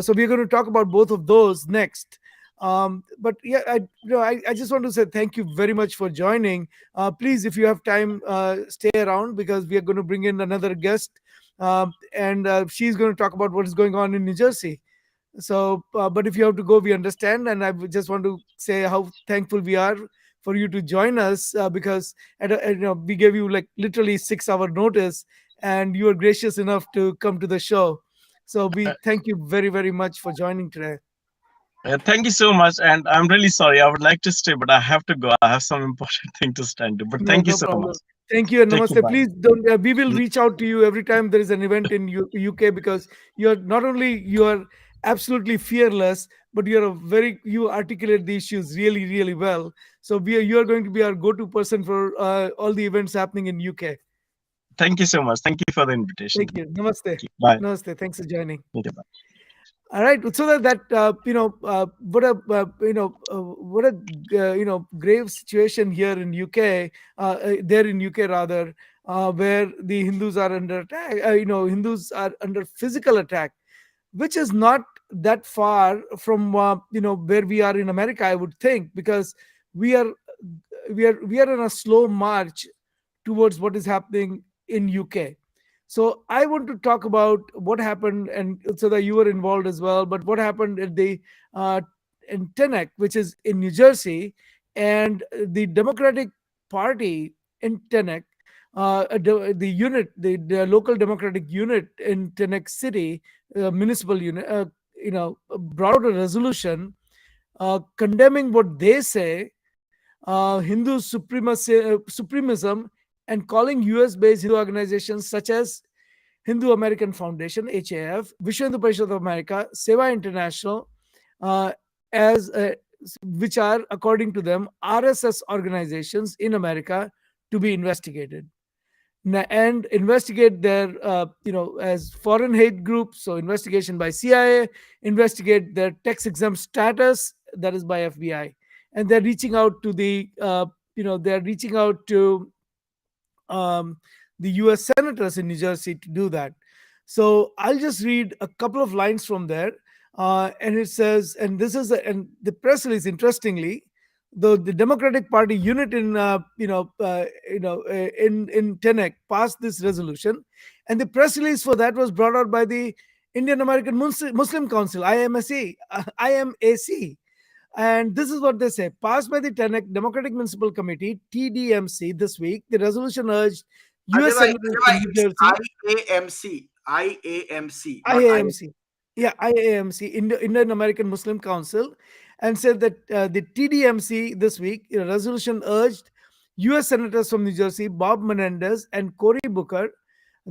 So we're going to talk about both of those next. But yeah, I just want to say thank you very much for joining. Please, if you have time, stay around because we are going to bring in another guest, and she's going to talk about what is going on in New Jersey. So, but if you have to go, we understand. And I would just want to say how thankful we are for you to join us because we gave you like literally 6 hour notice, and you were gracious enough to come to the show. So we thank you very very much for joining today. thank you so much, and I'm really sorry. I would like to stay, but I have to go. I have some important thing to stand to. But No, thank you no so much. problem. Thank you and Take care. namaste. Bye. Please don't. We will reach out to you every time there is an event in UK because you're not only you are absolutely fearless, but you articulate the issues really really well. So you are going to be our go-to person for all the events happening in UK. Thank you so much. Thank you for the invitation. Thank you. Namaste. Thank you. Bye. Namaste. Thanks for joining. Okay, bye. All right, so what a grave situation here in UK, there in UK rather, where the Hindus are under attack. Hindus are under physical attack, which is not that far from where we are in America, I would think, because we are we are on a slow march towards what is happening in UK. So I want to talk about what happened, and so that you were involved as well. But what happened at the uh, in Teaneck, which is in New Jersey, and the Democratic Party in Teaneck, the unit, the local Democratic unit in Teaneck City, municipal unit, brought a resolution condemning what they say Hindu supremism and calling US based Hindu organizations such as Hindu American Foundation (HAF), Vishwa Hindu Parishad of America, Seva International, uh, as which are, according to them, RSS organizations in America to be investigated and investigate their as foreign hate groups. So investigation by CIA, investigate their tax exempt status, that is by FBI. And they're reaching out to they're reaching out to um, the US senators in New Jersey to do that. So I'll just read a couple of lines from there. And it says, and this is, and the press release, interestingly, the Democratic Party unit in, in Teaneck passed this resolution. And the press release for that was brought out by the Indian American Muslim Council, IMSC, IMAC. And this is what they say. Passed by the Teaneck Democratic Municipal Committee, TDMC, this week, the resolution urged Ajay US bhai, senators Ajay from bhai, New it's Jersey, IAMC, not I. IAMC, yeah, IAMC, Indian American Muslim Council, and said that the TDMC this week, a resolution urged US senators from New Jersey, Bob Menendez and Cory Booker,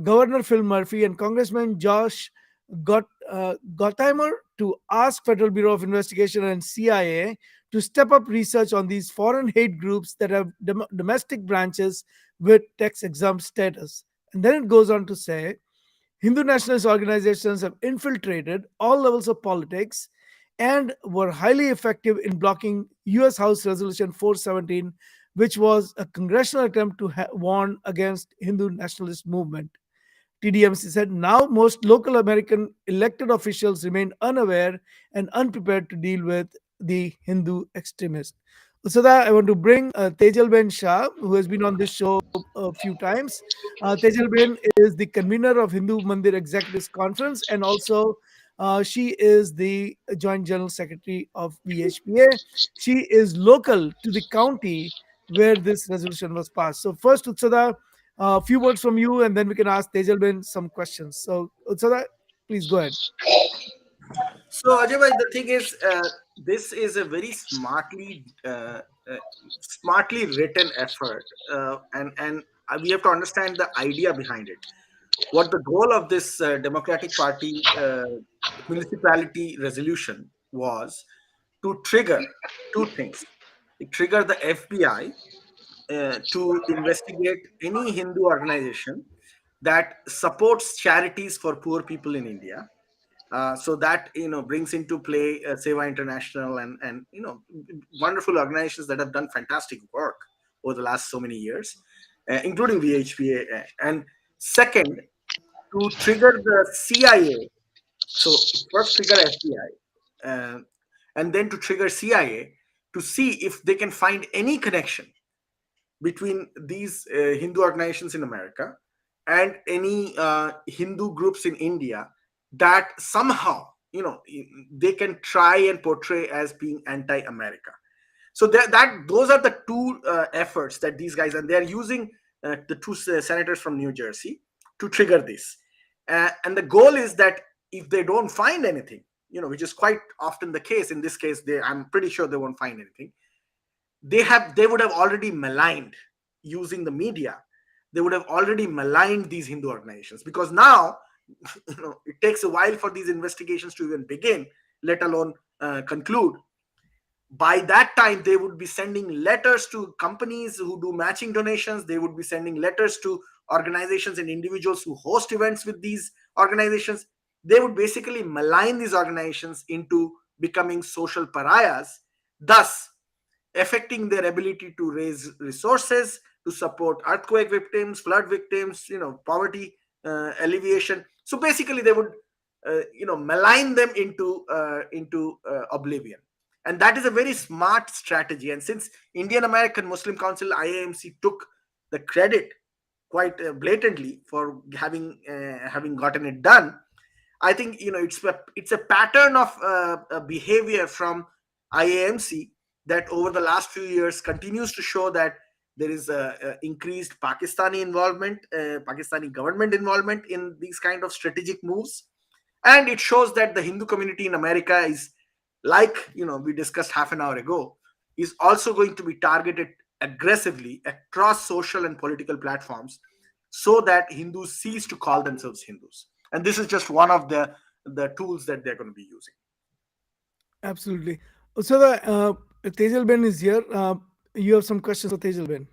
Governor Phil Murphy, and Congressman Josh Gottheimer to ask Federal Bureau of Investigation and CIA to step up research on these foreign hate groups that have domestic branches with tax exempt status. And then it goes on to say Hindu nationalist organizations have infiltrated all levels of politics and were highly effective in blocking US House Resolution 417, which was a congressional attempt to warn against Hindu nationalist movement. TDMC said now most local American elected officials remain unaware and unprepared to deal with the Hindu extremists. So that I want to bring Tejal Ben Shah, who has been on this show a few times. Tejal Ben is the convener of Hindu Mandir Executives Conference, and also she is the Joint General Secretary of VHPA. She is local to the county where this resolution was passed. So first, Utsada, a few words from you, and then we can ask Tejal Ben some questions. So, Utsada, please go ahead. So Ajay bhai, the thing is, this is a very smartly written effort, and we have to understand the idea behind it. What the goal of this Democratic Party municipality resolution was to trigger two things. It triggered the FBI to investigate any Hindu organization that supports charities for poor people in India. So that brings into play Seva International and wonderful organizations that have done fantastic work over the last so many years, including VHPA. And second, to trigger the CIA. So first trigger FBI, and then to trigger CIA to see if they can find any connection between these Hindu organizations in America and any Hindu groups in India that somehow they can try and portray as being anti-America. So those are the two efforts that these guys, and they're using the two senators from New Jersey to trigger this. And the goal is that if they don't find anything, which is quite often the case, in this case, I'm pretty sure they won't find anything. They would have already maligned, using the media, they would have already maligned these Hindu organizations, because now it takes a while for these investigations to even begin, let alone conclude. By that time, they would be sending letters to companies who do matching donations. They would be sending letters to organizations and individuals who host events with these organizations. They would basically malign these organizations into becoming social pariahs, thus affecting their ability to raise resources to support earthquake victims, flood victims, poverty alleviation. So basically, they would, malign them into oblivion, and that is a very smart strategy. And since Indian American Muslim Council (IAMC) took the credit quite blatantly for having gotten it done, I think it's a pattern of behavior from IAMC that over the last few years continues to show that there is increased Pakistani involvement, Pakistani government involvement in these kind of strategic moves, and it shows that the Hindu community in America is, like we discussed half an hour ago, is also going to be targeted aggressively across social and political platforms so that Hindus cease to call themselves Hindus. And this is just one of the tools that they're going to be using. Absolutely. So the Tejal Ben is here. You have some questions for Tejal Ben.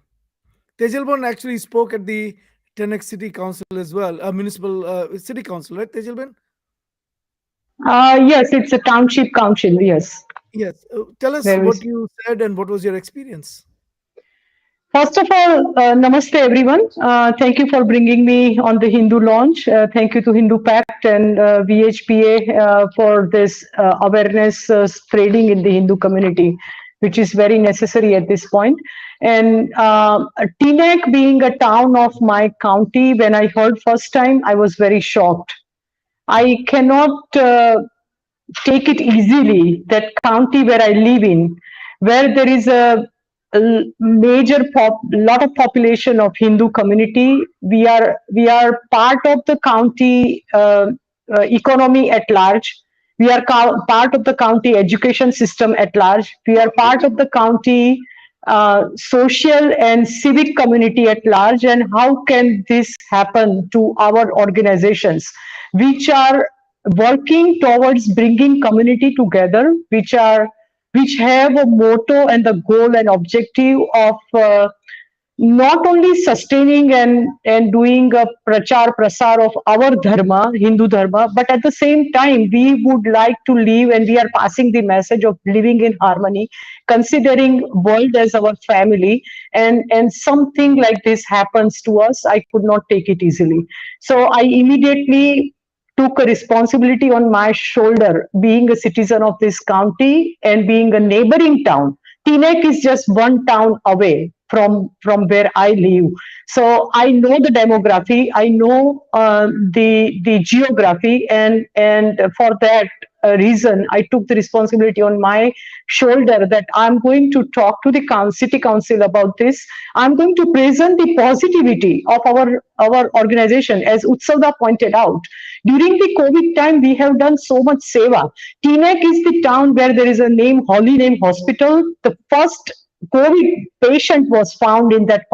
Tejal Ben actually spoke at the Teaneck City Council as well, municipal city council, right, Tejal Ben? Yes, it's a township council. Yes, Yes. Tell us there what is. you said and what was your experience. First of all, namaste everyone. Thank you for bringing me on the Hindu launch. Thank you to Hindu Pact and VHPA for this awareness spreading in the Hindu community, which is very necessary at this point. And Teaneck being a town of my county, when I heard first time, I was very shocked. I cannot take it easily, that county where I live in, where there is major lot of population of Hindu community. We are part of the county economy at large. We are part of the county education system at large. We are part of the county social and civic community at large. And how can this happen to our organizations, which are working towards bringing community together, which have a motto and the goal and objective of not only sustaining and doing a prachar prasar of our dharma, Hindu dharma, but at the same time, we would like to live and we are passing the message of living in harmony, considering world as our family. And something like this happens to us, I could not take it easily. So I immediately took a responsibility on my shoulder, being a citizen of this county and being a neighboring town. Teaneck is just one town away from where I live. So I know the demography, I know the geography, and for that reason, I took the responsibility on my shoulder that I'm going to talk to the city council about this. I'm going to present the positivity of our organization, as Utsavda pointed out. During the COVID time, we have done so much seva. Teaneck is the town where there is a Holy Name Hospital. The first COVID patient was found in that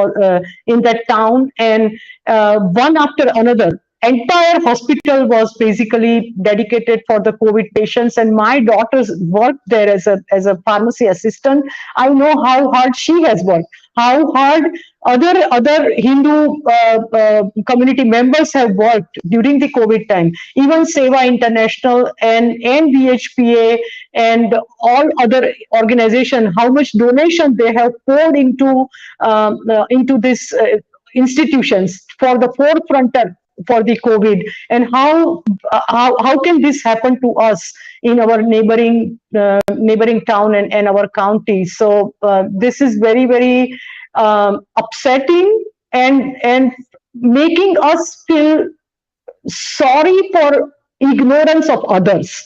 town, and one after another. Entire hospital was basically dedicated for the COVID patients, and my daughters worked there as a pharmacy assistant. I know how hard she has worked, how hard other Hindu community members have worked during the COVID time. Even Seva International and VHPA and all other organizations, how much donation they have poured into this institutions for the forefronter for the COVID, and how can this happen to us in our neighboring town and our county. So this is very, very upsetting and making us feel sorry for ignorance of others.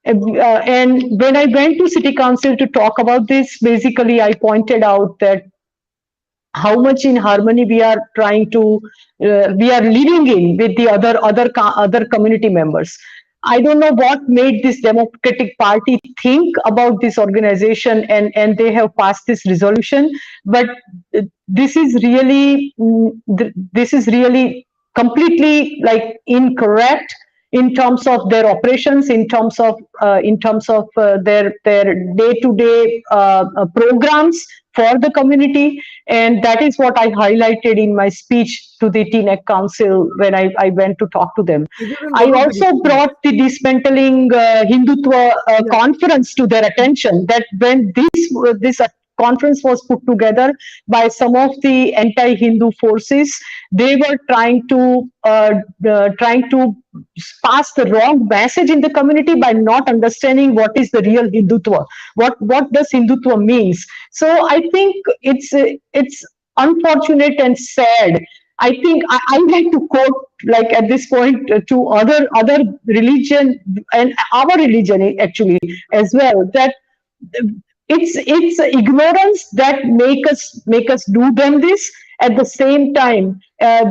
And when I went to city council to talk about this, basically I pointed out that how much in harmony we are trying to we are living in with the other community members. I don't know what made this Democratic Party think about this organization, and they have passed this resolution. But this is really completely like incorrect in terms of their operations, in terms of their day-to-day programs for the community. And that is what I highlighted in my speech to the Teaneck Council when I went to talk to them. I also brought the dismantling Hindutva conference to their attention, that when this conference was put together by some of the anti-Hindu forces, they were trying to pass the wrong message in the community by not understanding what is the real Hindutva, what does Hindutva means. So I think it's unfortunate and sad. I think I like to quote, like at this point, to other religion and our religion actually as well, that it's ignorance that make us do them this. At the same time,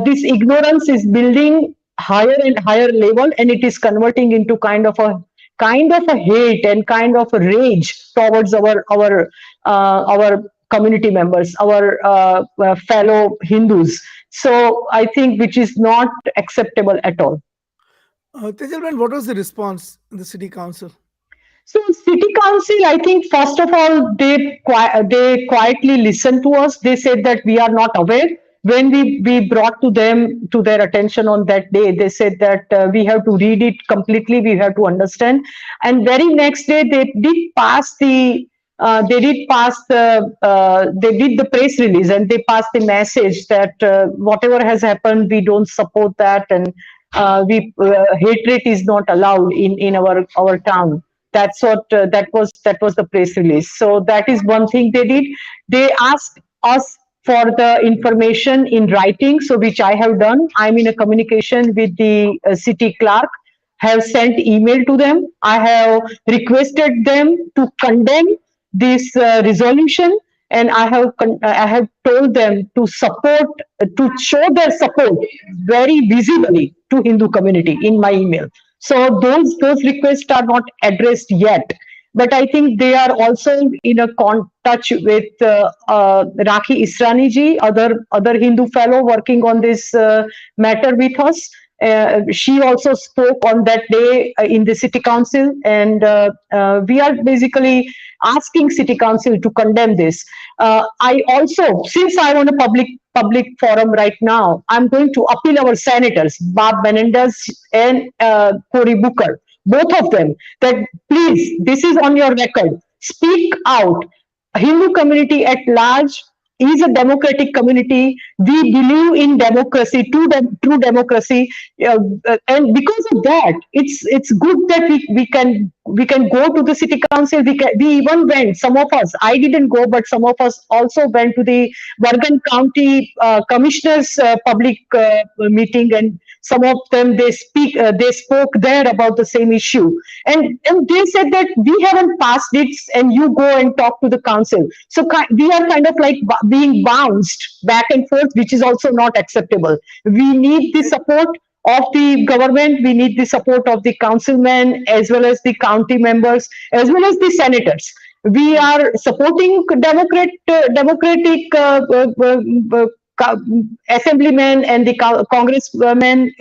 this ignorance is building higher and higher level, and it is converting into kind of a hate and kind of a rage towards our community members, our fellow Hindus. So I think which is not acceptable at all. Tejalben, what was the response in the city council? So city council, I think first of all they quietly listened to us. They said that we are not aware. When we brought to them to their attention on that day, they said that we have to read it completely. We have to understand. And very next day they did the press release and they passed the message that whatever has happened, we don't support that, and we hatred is not allowed in our town. That's what that was the press release. So that is one thing they did. They asked us for the information in writing, so which I have done. I'm in a communication with the city clerk, have sent email to them. I have requested them to condemn this resolution, and I have told them to support, to show their support very visibly to Hindu community in my email. So those requests are not addressed yet, but I think they are also in a touch with Rakhi Israni ji, other Hindu fellow working on this matter with us. She also spoke on that day in the city council, and we are basically asking city council to condemn this. I also, since I'm on a public forum right now, I'm going to appeal our senators, Bob Menendez and Cory Booker, both of them, that please, this is on your record. Speak out. Hindu community at large is a democratic community. We believe in democracy, true democracy, and because of that, it's good that we can go to the city council. We even went. Some of us, I didn't go, but some of us also went to the Bergen County Commissioners public meeting, and some of them they spoke there about the same issue, and they said that we haven't passed it, and you go and talk to the council. So we are kind of like being bounced back and forth, which is also not acceptable. We need the support of the government. We need the support of the councilmen as well as the county members as well as the senators. We are supporting democratic assemblymen and the congressmen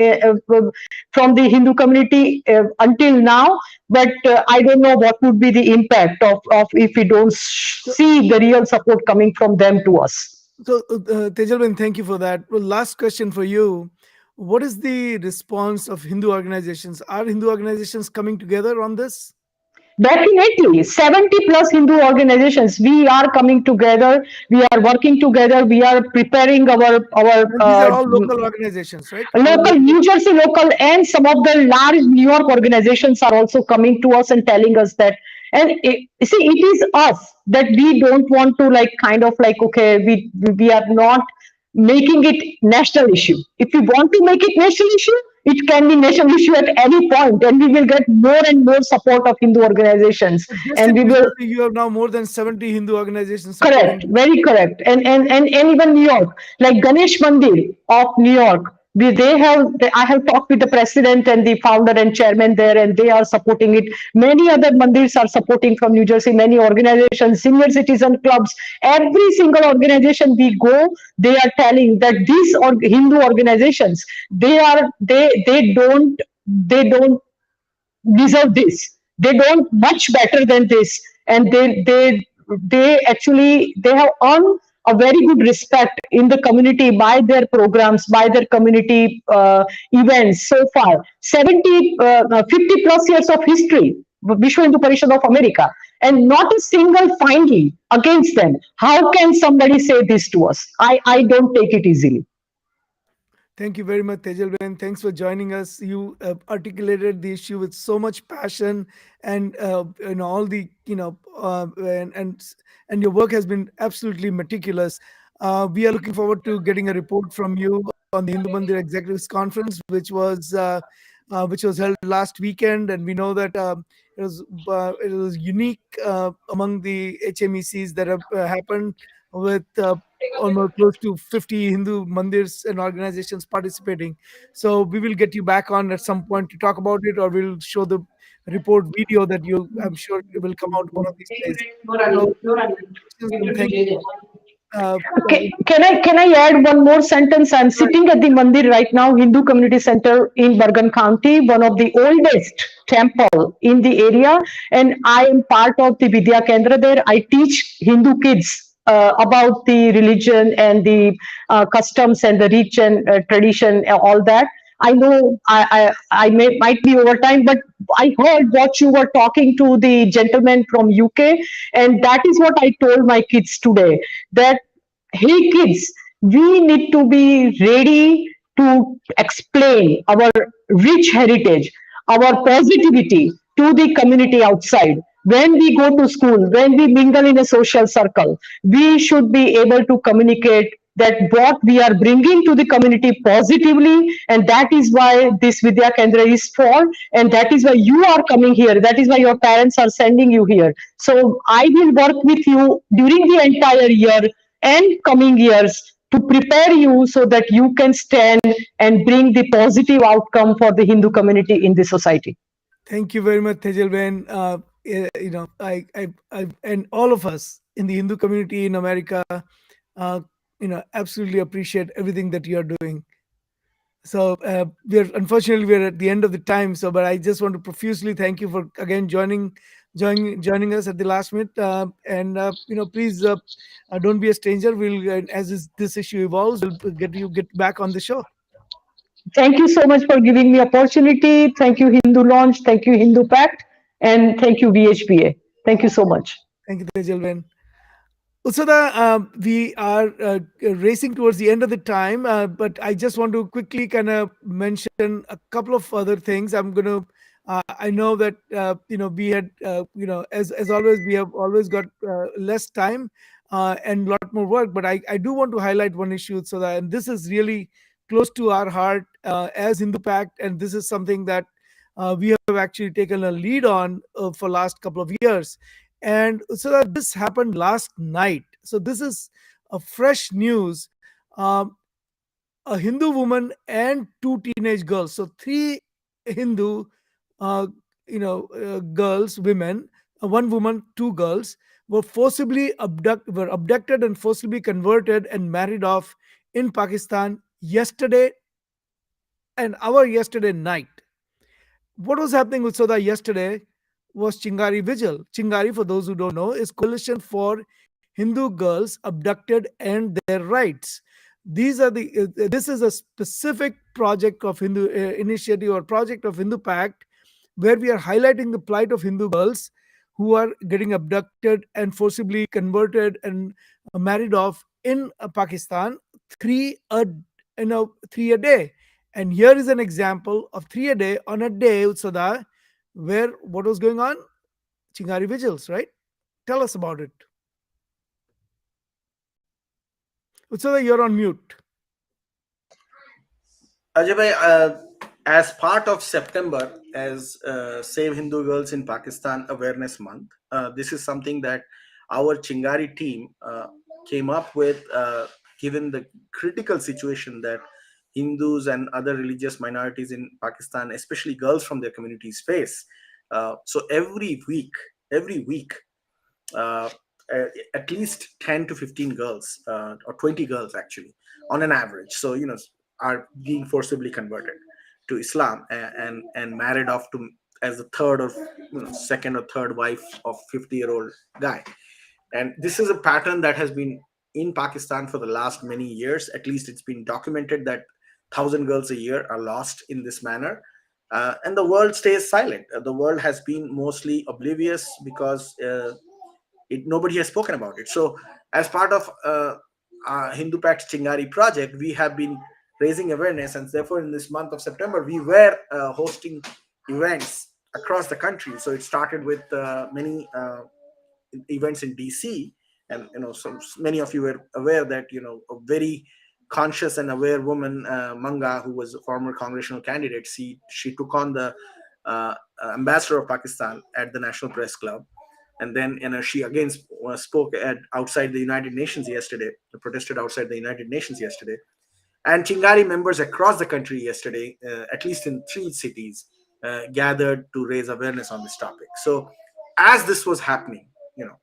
from the Hindu community until now. But I don't know what would be the impact of if we don't see the real support coming from them to us. So, Tejalben, thank you for that. Well, last question for you. What is the response of Hindu organizations? Are Hindu organizations coming together on this? Definitely, 70 plus Hindu organizations. We are coming together. We are working together. We are preparing our And these are all local organizations, right? local New Jersey local, and some of the large New York organizations are also coming to us and telling us that. And see, it is us that we don't want to like kind of like, okay, we are not making it national issue. If we want to make it national issue, it can be national issue at any point, and we will get more and more support of Hindu organizations, Just and in we New will. Jersey, you have now more than 70 Hindu organizations Correct, supporting. very correct. And even New York, like Ganesh Mandir of New York, I have talked with the president and the founder and chairman there, and they are supporting it. Many other mandirs are supporting from New Jersey, many organizations, senior citizen clubs, every single organization we go, they are telling that these Hindu organizations, they don't deserve this. They don't much better than this, and they have earned a very good respect in the community by their programs, by their community events so far. 50 plus years of history, Vishwa Hindu Parishad of America, and not a single finding against them. How can somebody say this to us? I don't take it easily. Thank you very much, Tejalben. Thanks for joining us. You articulated the issue with so much passion, and all the and your work has been absolutely meticulous. We are looking forward to getting a report from you on the Hindu Mandir Executives Conference, which was held last weekend, and we know that it was unique among the HMECs that have happened, with almost close to 50 Hindu mandirs and organizations participating. So we will get you back on at some point to talk about it, or we'll show the report video that I'm sure it will come out one of these days. So congratulations and thank you. Uh, Okay, can I add one more sentence? I'm sitting at the mandir right now, Hindu Community Center in Bergen County, one of the oldest temple in the area, and I am part of the Vidya Kendra there. I teach Hindu kids about the religion and the customs and the rich and tradition, all that. I know might be over time, but I heard what you were talking to the gentleman from UK, and that is what I told my kids today. That hey kids, we need to be ready to explain our rich heritage, our positivity to the community outside. When we go to school, when we mingle in a social circle, we should be able to communicate that what we are bringing to the community positively, and that is why this Vidya Kendra is for, and that is why you are coming here. That is why your parents are sending you here. So I will work with you during the entire year and coming years to prepare you so that you can stand and bring the positive outcome for the Hindu community in the society. Thank you very much, Tejal Ben. And all of us in the Hindu community in America, absolutely appreciate everything that you are doing. So we're at the end of the time. So, but I just want to profusely thank you for again joining us at the last minute. And please don't be a stranger. We'll this issue evolves, we'll get back on the show. Thank you so much for giving me opportunity. Thank you, Hindu Launch. Thank you, Hindu Pact. And thank you, VHPA. Thank you so much. Thank you, Tejal Ben. Usada, we are racing towards the end of the time, but I just want to quickly kind of mention a couple of other things. I'm going to. I know that we had as always we have always got less time and a lot more work, but I do want to highlight one issue so that, and this is really close to our heart as Hindu Pact, and this is something that we have actually taken a lead on for last couple of years. And so that this happened last night. So this is a fresh news. A Hindu woman and two teenage girls. So three Hindu, girls, women, one woman, two girls were abducted and forcibly converted and married off in Pakistan yesterday and our yesterday night. What was happening with Soda yesterday was Chingari Vigil. Chingari, for those who don't know, is Coalition for Hindu Girls Abducted and Their Rights. This is a specific project of Hindu initiative or project of Hindu Pact, where we are highlighting the plight of Hindu girls who are getting abducted and forcibly converted and married off in Pakistan, three a day. And here is an example of three a day on a day, Utsada, where what was going on? Chingari vigils, right? Tell us about it. Utsada, you're on mute. Ajay bhai, as part of September, as Save Hindu Girls in Pakistan Awareness Month, this is something that our Chingari team came up with, given the critical situation that Hindus and other religious minorities in Pakistan, especially girls from their communities, face. So every week, uh, at least 10 to 15 girls or 20 girls actually on an average, so are being forcibly converted to Islam and married off to as the third or second or third wife of 50-year-old guy. And this is a pattern that has been in Pakistan for the last many years. At least it's been documented that 1,000 girls a year are lost in this manner. And the world stays silent. The world has been mostly oblivious because nobody has spoken about it. So, as part of Hindu Pact Chingari project, we have been raising awareness, and therefore, in this month of September, we were hosting events across the country. So, it started with many events in DC, and many of you were aware that a very conscious and aware woman, Manga, who was a former congressional candidate, she took on the ambassador of Pakistan at the National Press Club. And then she again spoke outside the United Nations yesterday, protested outside the United Nations yesterday. And Chingari members across the country yesterday, at least in 3 cities, gathered to raise awareness on this topic. So as this was happening, you know,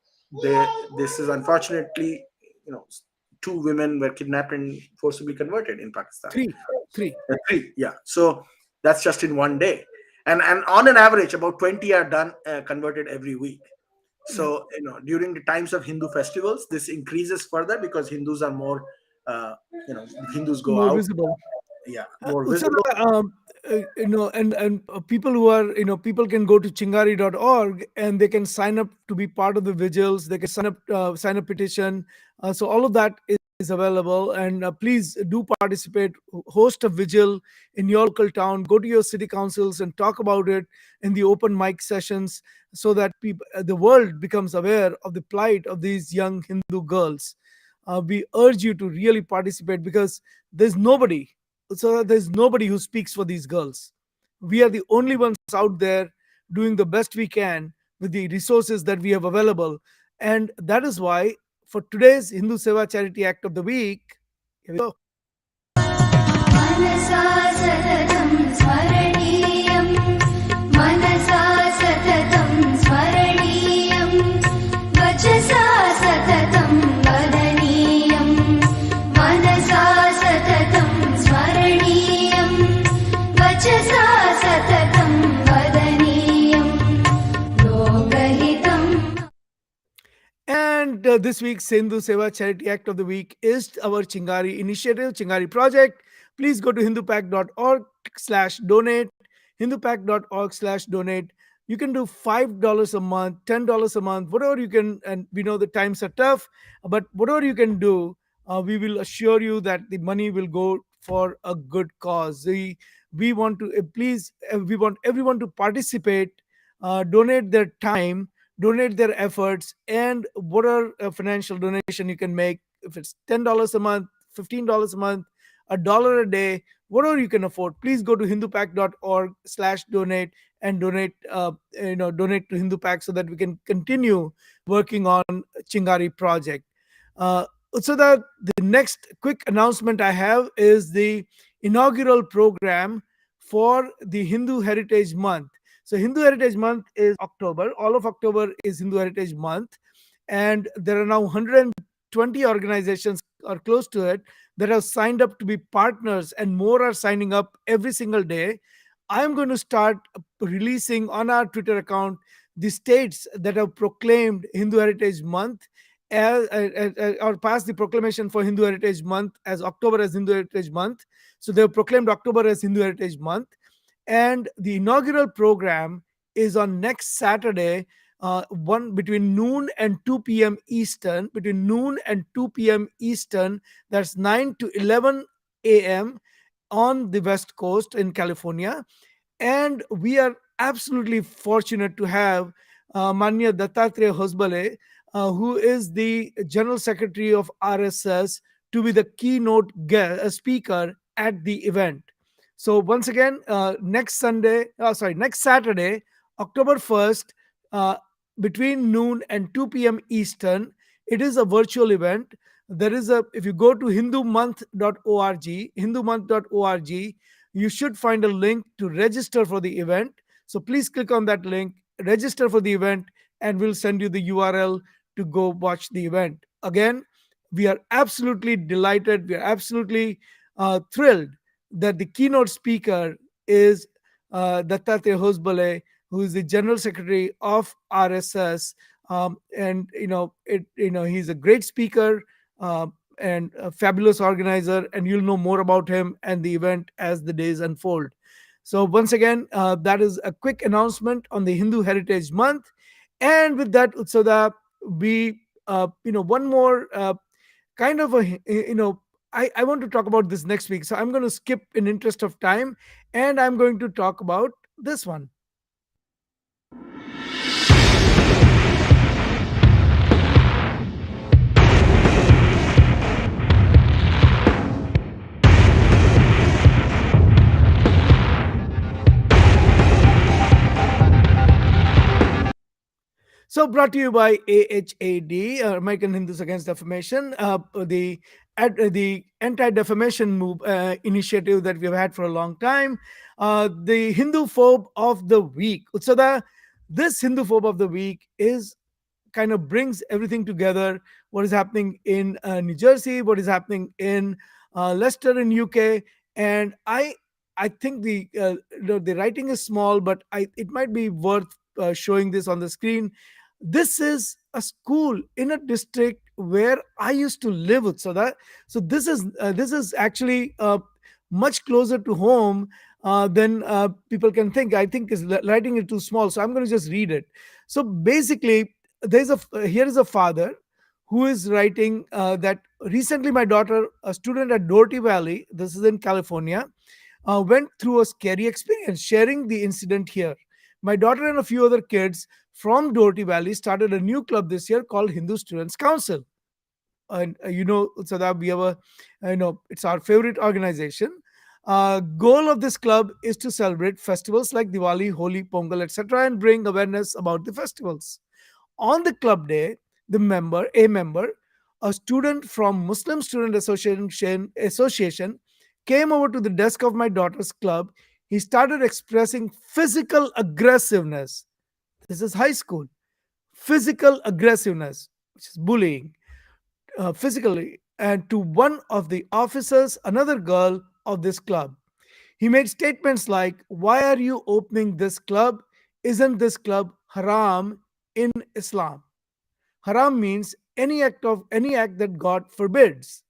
this is unfortunately, you know, two women were kidnapped and forcibly converted in Pakistan. Three, three. Three, yeah. So that's just in one day, and on an average, about 20 are done converted every week. So during the times of Hindu festivals, this increases further because Hindus are more, Hindus go More out, visible. yeah, more So, visible. and people who are, people can go to chingari.org and they can sign up to be part of the vigils. They can sign up petition. So all of that is available. And please do participate. Host a vigil in your local town. Go to your city councils and talk about it in the open mic sessions, so that the world becomes aware of the plight of these young Hindu girls. We urge you to really participate, because there's nobody there's nobody who speaks for these girls. We are the only ones out there doing the best we can with the resources that we have available. And that is why, for today's Hindu Seva Charity Act of the Week, here we go. मनसा सततं स्मरणीयं मनसा सततं स्मरणीयं वचसा सततं वदनीयं मनसा सततं स्मरणीयं वचसा सततं वदनीयं लोकहितम्. And this week's Hindu Seva Charity Act of the Week is our Chingari initiative, Chingari project. Please go to hindupack.org/donate, hindupack.org/donate. You can do $5 a month, $10 a month, whatever you can. And we know the times are tough, but whatever you can do, we will assure you that the money will go for a good cause. We want to we want everyone to participate, donate their time, donate their efforts, and whatever financial donation you can make. If it's $10 a month, $15 a month, $1 a day, whatever you can afford, please go to hindupack.org/donate and donate to HinduPack, so that we can continue working on Chingari project. So that the next quick announcement I have is the inaugural program for the Hindu Heritage Month. So Hindu Heritage Month is October. All of October is Hindu Heritage Month. And there are now 120 organizations or close to it that have signed up to be partners, and more are signing up every single day. I'm going to start releasing on our Twitter account the states that have proclaimed Hindu Heritage Month or passed the proclamation for Hindu Heritage Month as October as Hindu Heritage Month. So they have proclaimed October as Hindu Heritage Month. And the inaugural program is on next Saturday, between noon and 2 p.m. Eastern. Between noon and 2 p.m. Eastern, that's 9 to 11 a.m. on the West Coast in California. And we are absolutely fortunate to have Manya Dattatreya Hosbale, who is the General Secretary of RSS, to be the keynote speaker at the event. So once again, next Saturday, October 1st, between noon and 2 p.m. Eastern, it is a virtual event. If you go to hindumonth.org, you should find a link to register for the event. So please click on that link, register for the event, and we'll send you the URL to go watch the event. Again, we are absolutely delighted. We are absolutely thrilled that the keynote speaker is Dattatreya Hosbale, who is the General Secretary of RSS. And he's a great speaker and a fabulous organizer, and you'll know more about him and the event as the days unfold. So once again, that is a quick announcement on the Hindu Heritage Month. And with that, Utsada, we one more kind of I want to talk about this next week. So I'm going to skip in interest of time, and I'm going to talk about this one. So brought to you by AHAD, American Hindus Against Defamation, the anti-defamation move initiative that we've had for a long time. The Hindu phobe of the week. Utsada, this Hindu phobe of the week is kind of brings everything together. What is happening in New Jersey, what is happening in Leicester in UK, and I think the writing is small, but it might be worth showing this on the screen. This is a school in a district where I used to live with. So this is actually much closer to home than people can think. I think is writing is too small, so I'm going to just read it. So basically, here is a father who is writing that recently my daughter, a student at Doherty Valley, this is in California, went through a scary experience. Sharing the incident here. My daughter and a few other kids from Doherty Valley started a new club this year called Hindu Students Council. And so that we have it's our favorite organization. Goal of this club is to celebrate festivals like Diwali, Holi, Pongal, etc., and bring awareness about the festivals. On the club day, a student from Muslim Student Association came over to the desk of my daughter's club. He started expressing physical aggressiveness. This is high school. Physical aggressiveness, which is bullying, physically, and to one of the officers, another girl of this club. He made statements like, "Why are you opening this club? Isn't this club haram in Islam?" Haram means any act that God forbids.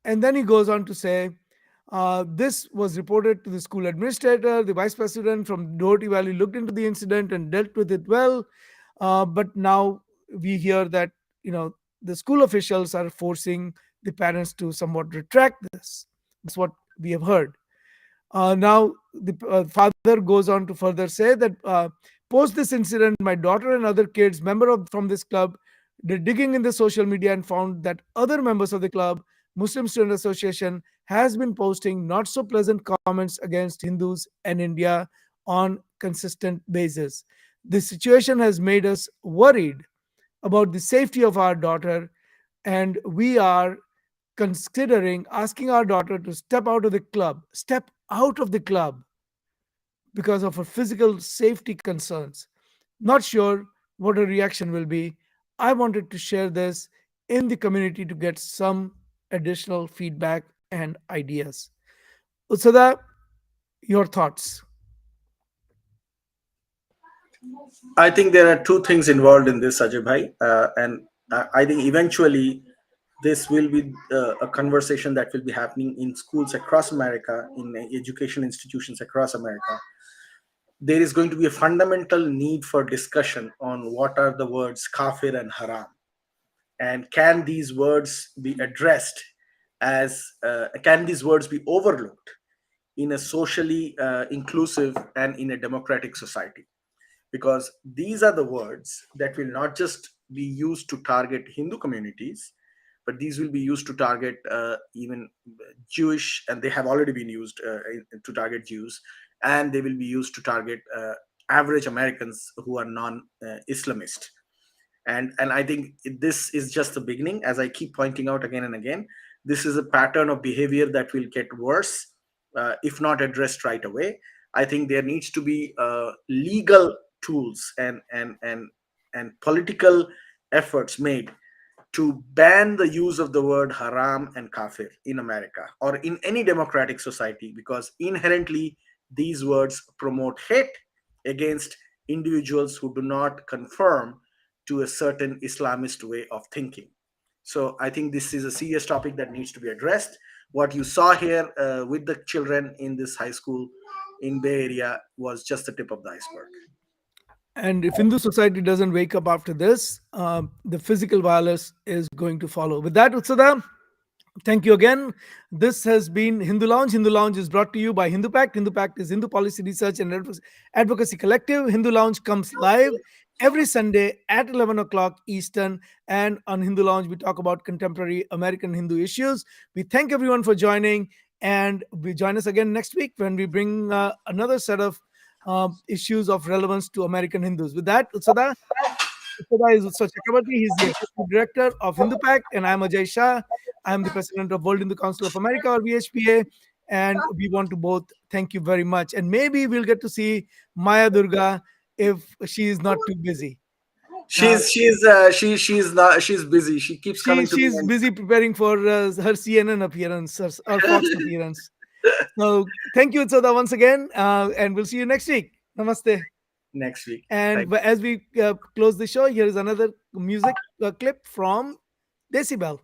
And then he goes on to say, this was reported to the school administrator. The vice president from Doherty Valley looked into the incident and dealt with it well. But now we hear that the school officials are forcing the parents to somewhat retract this. That's what we have heard. Now, the father goes on to further say that post this incident, my daughter and other kids, from this club, did digging in the social media and found that other members of the club, Muslim Student Association, has been posting not so pleasant comments against Hindus and India on consistent basis. This situation has made us worried about the safety of our daughter, and we are considering asking our daughter to step out of the club because of her physical safety concerns. Not sure what her reaction will be. I wanted to share this in the community to get some additional feedback and ideas. Utsada, your thoughts? I think there are two things involved in this, Ajay Bhai, and I think eventually this will be a conversation that will be happening in schools across America, in education institutions across America. There is going to be a fundamental need for discussion on what are the words kafir and haram, and can these words be addressed as can these words be overlooked in a socially inclusive and in a democratic society, because these are the words that will not just be used to target Hindu communities, but these will be used to target even Jewish, and they have already been used to target Jews, and they will be used to target average Americans who are non-Islamist. And I think this is just the beginning. As I keep pointing out again and again, this is a pattern of behavior that will get worse if not addressed right away. I think there needs to be legal tools and political efforts made to ban the use of the word haram and kafir in America or in any democratic society, because inherently these words promote hate against individuals who do not conform to a certain Islamist way of thinking. So I think this is a serious topic that needs to be addressed. What you saw here with the children in this high school in Bay Area was just the tip of the iceberg. And if Hindu society doesn't wake up after this, the physical violence is going to follow. With that, Utsada, thank you again. This has been Hindu Lounge. Hindu Lounge is brought to you by Hindu Pact. Hindu Pact is Hindu Policy Research and Advocacy Collective. Hindu Lounge comes live every Sunday at 11 o'clock Eastern. And on Hindu Lounge, we talk about contemporary American Hindu issues. We thank everyone for joining. And we join us again next week when we bring another set of issues of relevance to American Hindus. With that, Utsada is Utsav Chakrabarti. He's the Executive Director of Hindu Pact, and I'm Ajay Shah. I'm the President of World Hindu Council of America, or VHPA. And we want to both thank you very much. And maybe we'll get to see Maya Durga if she is not too busy. She's busy. She keeps coming to me. She's busy preparing for her CNN appearance or Fox appearance. So thank you, Utsada, once again. And we'll see you next week. Namaste. Next week. And as we close the show, here is another music clip from Decibel.